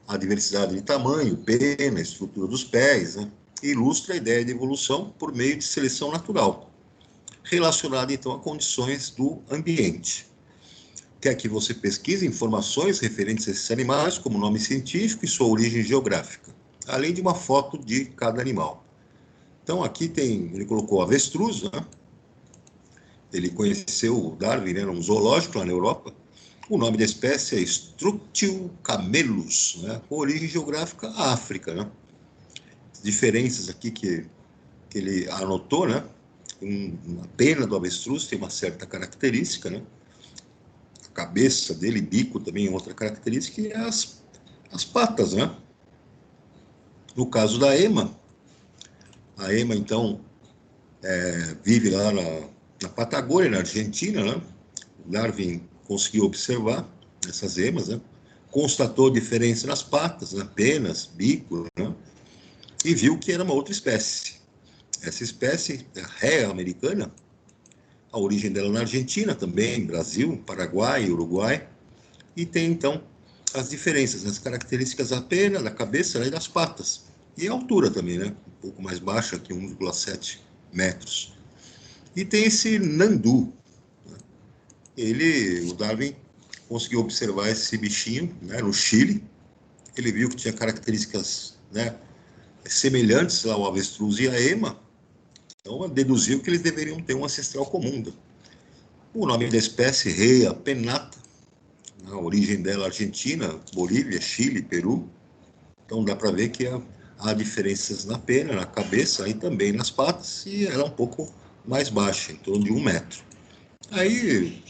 A diversidade de tamanho, pena, estrutura dos pés, né, ilustra a ideia de evolução por meio de seleção natural, relacionada então a condições do ambiente. Quer que você pesquise informações referentes a esses animais, como nome científico e sua origem geográfica, além de uma foto de cada animal. Então aqui ele colocou avestruz, né? Ele conheceu o Darwin, né, num zoológico lá na Europa. O nome da espécie é Structio camelus, né, com origem geográfica África, né? Diferenças aqui que ele anotou, né? A pena do avestruz tem uma certa característica, né? A cabeça dele, bico também é outra característica, e as patas, né? No caso da ema, a ema, então, vive lá na Patagônia, na Argentina, né? Darwin conseguiu observar essas emas, né? Constatou diferença nas patas, né? Penas, bico, né? E viu que era uma outra espécie. Essa espécie, a ré americana, a origem dela na Argentina também, Brasil, Paraguai, Uruguai, e tem, então, as diferenças, as características da pena, da cabeça, né, e das patas. E a altura também, né? Um pouco mais baixa que 1,7 metros. E tem esse nandu. O Darwin conseguiu observar esse bichinho, né, no Chile. Ele viu que tinha características, né, semelhantes ao avestruz e à ema. Então, deduziu que eles deveriam ter um ancestral comum. O nome da espécie, Rhea pennata, a origem dela Argentina, Bolívia, Chile, Peru. Então dá para ver que há diferenças na pena, na cabeça e também nas patas, e ela é um pouco mais baixa, em torno de 1 metro. Aí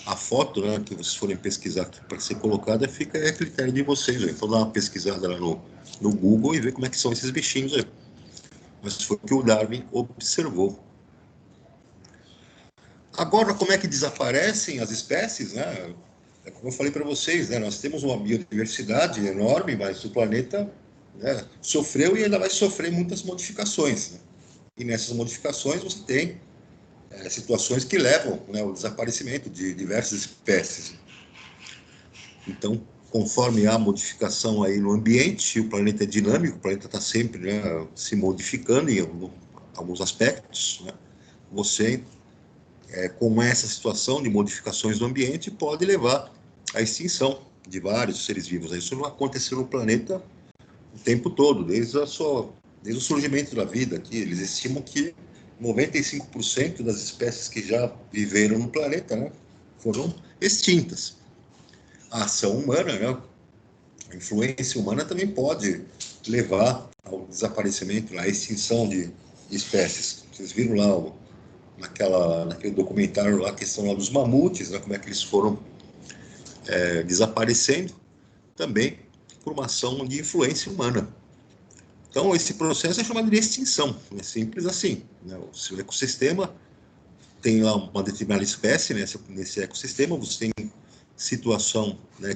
a foto, né, que vocês forem pesquisar para ser colocada, fica a critério de vocês. Né? Então dá uma pesquisada lá no Google e ver como é que são esses bichinhos aí. Mas foi o que o Darwin observou. Agora, como é que desaparecem as espécies, né? É como eu falei para vocês, né? Nós temos uma biodiversidade enorme, mas o planeta, né, sofreu e ainda vai sofrer muitas modificações. Né? E nessas modificações você tem situações que levam, né, ao desaparecimento de diversas espécies. Então, conforme há modificação aí no ambiente, o planeta é dinâmico, o planeta está sempre, né, se modificando em alguns aspectos, né? Você, com essa situação de modificações do ambiente, pode levar à extinção de vários seres vivos. Isso não aconteceu no planeta o tempo todo, desde o surgimento da vida aqui. Eles estimam que 95% das espécies que já viveram no planeta, né, foram extintas. A ação humana, né, a influência humana também pode levar ao desaparecimento, à extinção de espécies. Vocês viram lá naquele documentário lá, a questão lá dos mamutes, né, como é que eles foram desaparecendo, também por uma ação de influência humana. Então, esse processo é chamado de extinção, é simples assim. Né? O ecossistema tem lá uma determinada espécie, né? Nesse ecossistema você tem situação, né,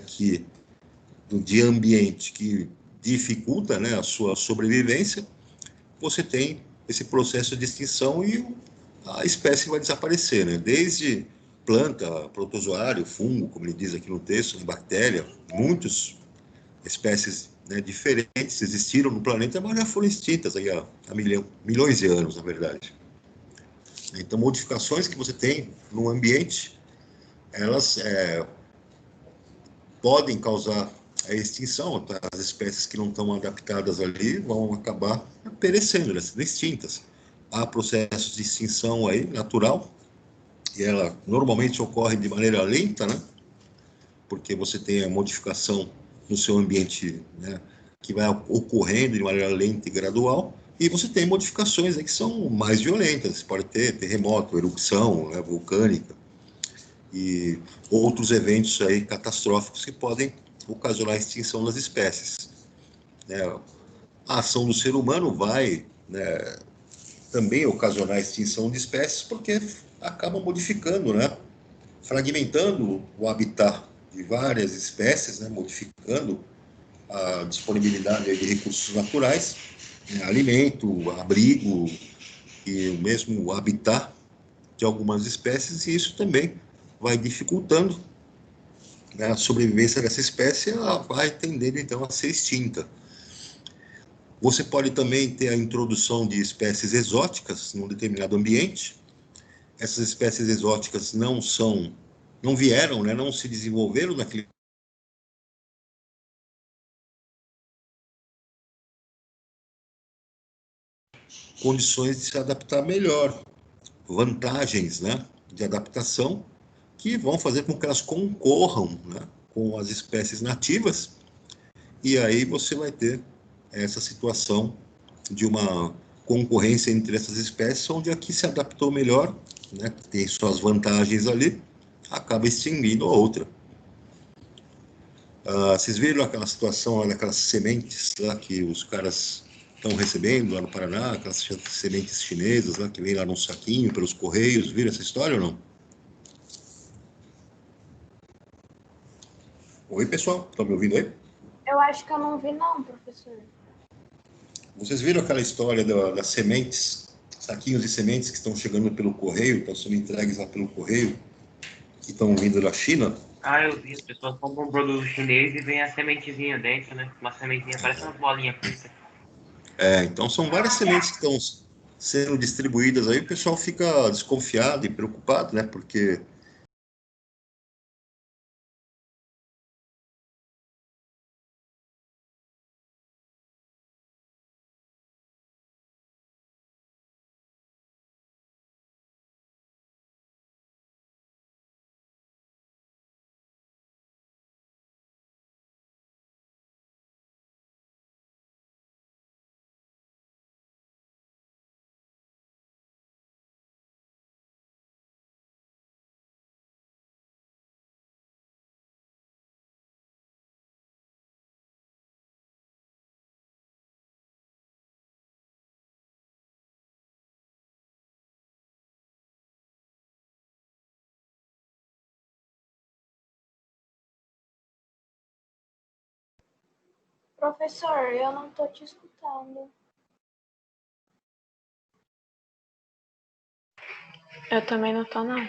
de ambiente que dificulta, né, a sua sobrevivência, você tem esse processo de extinção e a espécie vai desaparecer, né? Desde planta, protozoário, fungo, como ele diz aqui no texto, bactéria, muitas espécies, né, diferentes existiram no planeta, mas já foram extintas aí há milhões de anos, na verdade. Então, modificações que você tem no ambiente, elas podem causar a extinção. As espécies que não estão adaptadas ali vão acabar perecendo, elas sendo extintas. Há processos de extinção aí, natural, e ela normalmente ocorre de maneira lenta, né? Porque você tem a modificação no seu ambiente, né, que vai ocorrendo de maneira lenta e gradual, e você tem modificações aí que são mais violentas. Você pode ter terremoto, erupção, né, vulcânica, e outros eventos aí catastróficos que podem ocasionar a extinção das espécies. Né? A ação do ser humano vai, né, também ocasionar a extinção de espécies porque acaba modificando, né, fragmentando o habitat de várias espécies, né, modificando a disponibilidade de recursos naturais, né, alimento, abrigo e mesmo o habitat de algumas espécies, e isso também vai dificultando, né, a sobrevivência dessa espécie. Ela vai tendendo então a ser extinta. Você pode também ter a introdução de espécies exóticas num determinado ambiente. Essas espécies exóticas não vieram, né, não se desenvolveram naquele condições de se adaptar melhor, vantagens, né, de adaptação que vão fazer com que elas concorram, né, com as espécies nativas, e aí você vai ter essa situação de uma concorrência entre essas espécies, onde a que se adaptou melhor, né, tem suas vantagens ali, acaba extinguindo a outra. Vocês viram aquela situação, daquelas sementes lá que os caras estão recebendo lá no Paraná, aquelas sementes chinesas lá que vem lá num saquinho pelos correios. Viram essa história ou não? Oi, pessoal, estão me ouvindo aí? Eu acho que eu não vi não, professor. Vocês viram aquela história das sementes, saquinhos de sementes que estão chegando pelo correio, estão sendo entregues lá pelo correio, que estão vindo da China? Ah, eu vi, as pessoas compram um produto chinês e vem a sementezinha dentro, né? Uma sementinha, parece uma bolinha frita. Então são várias sementes que estão sendo distribuídas aí, o pessoal fica desconfiado e preocupado, né? Porque Professor, eu não tô te escutando. Eu também não tô, não.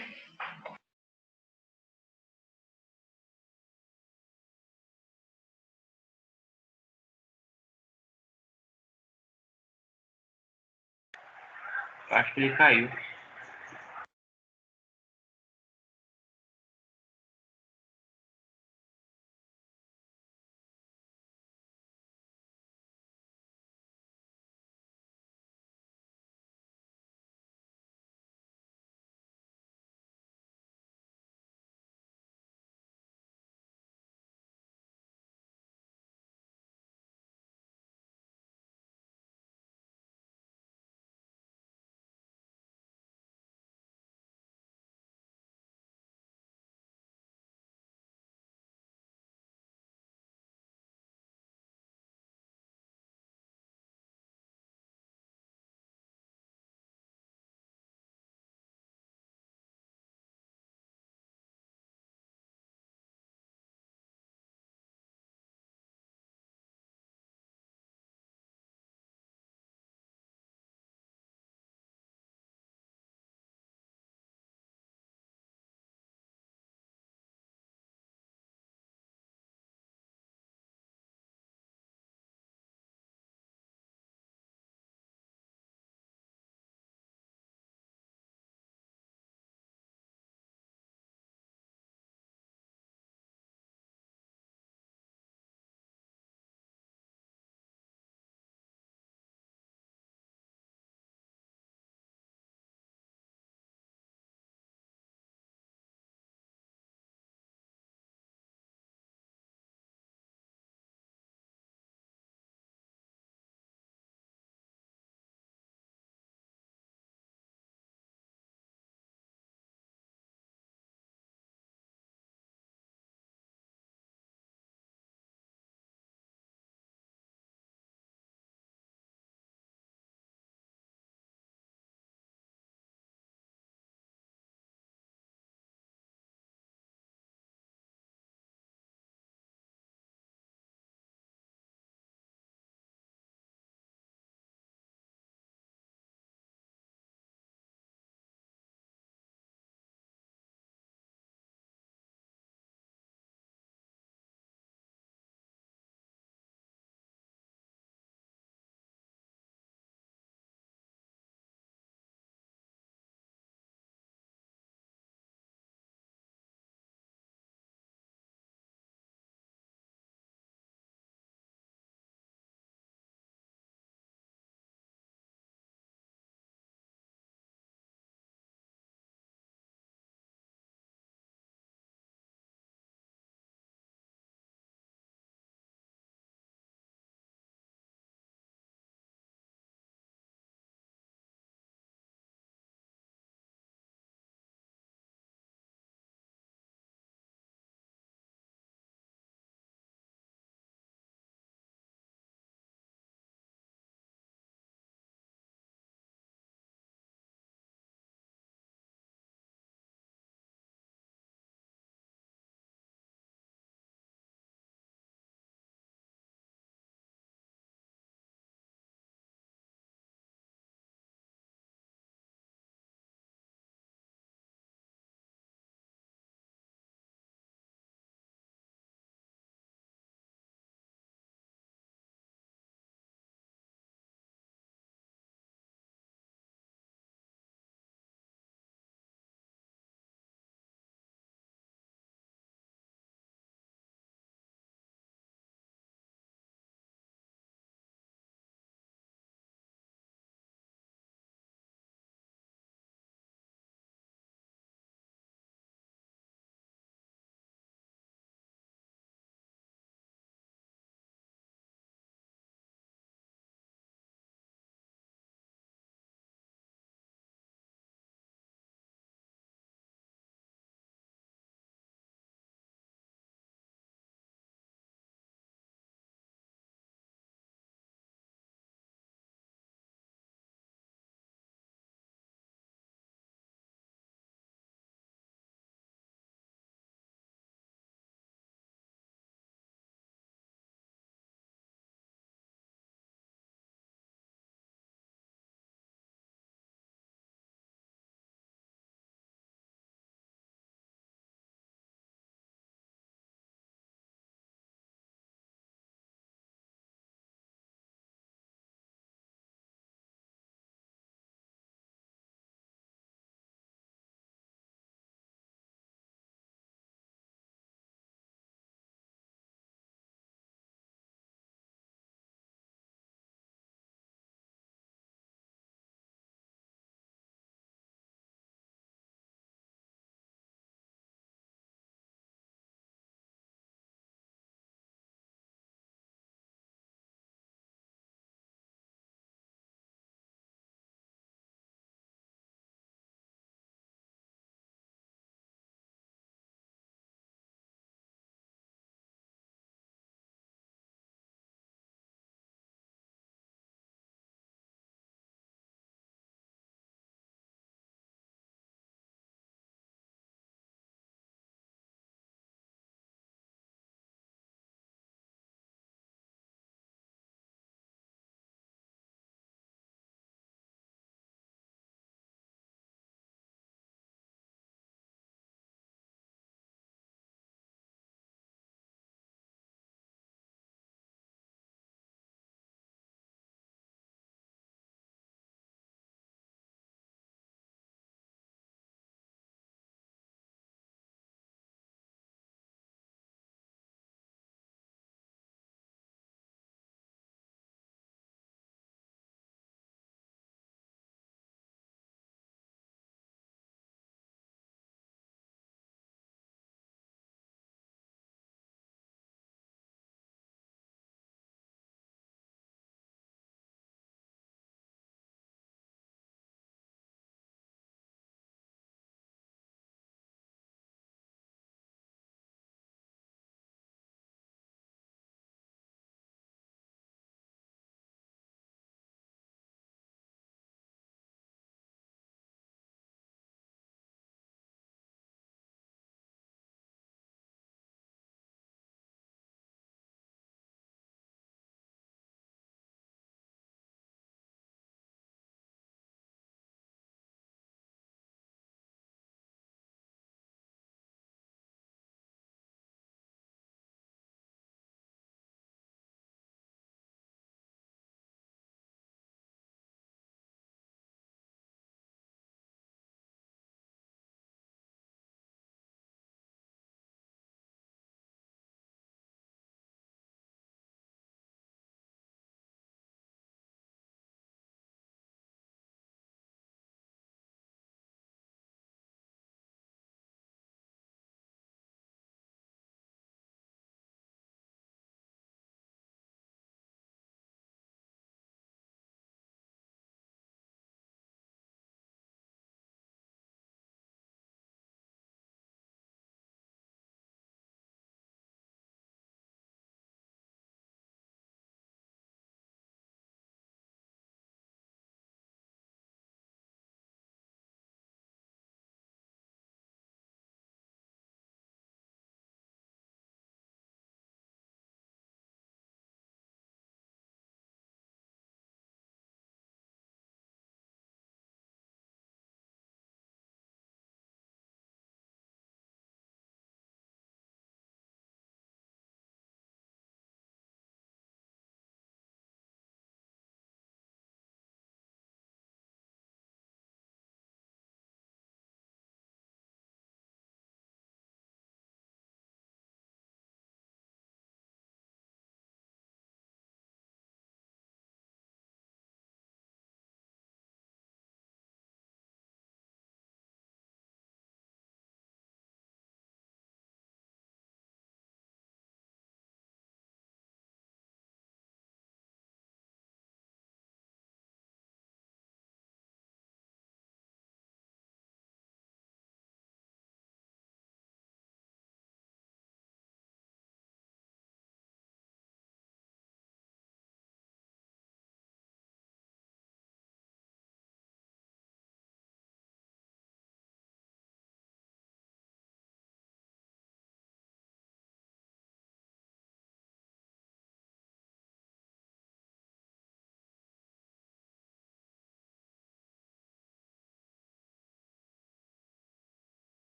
Eu acho que ele caiu.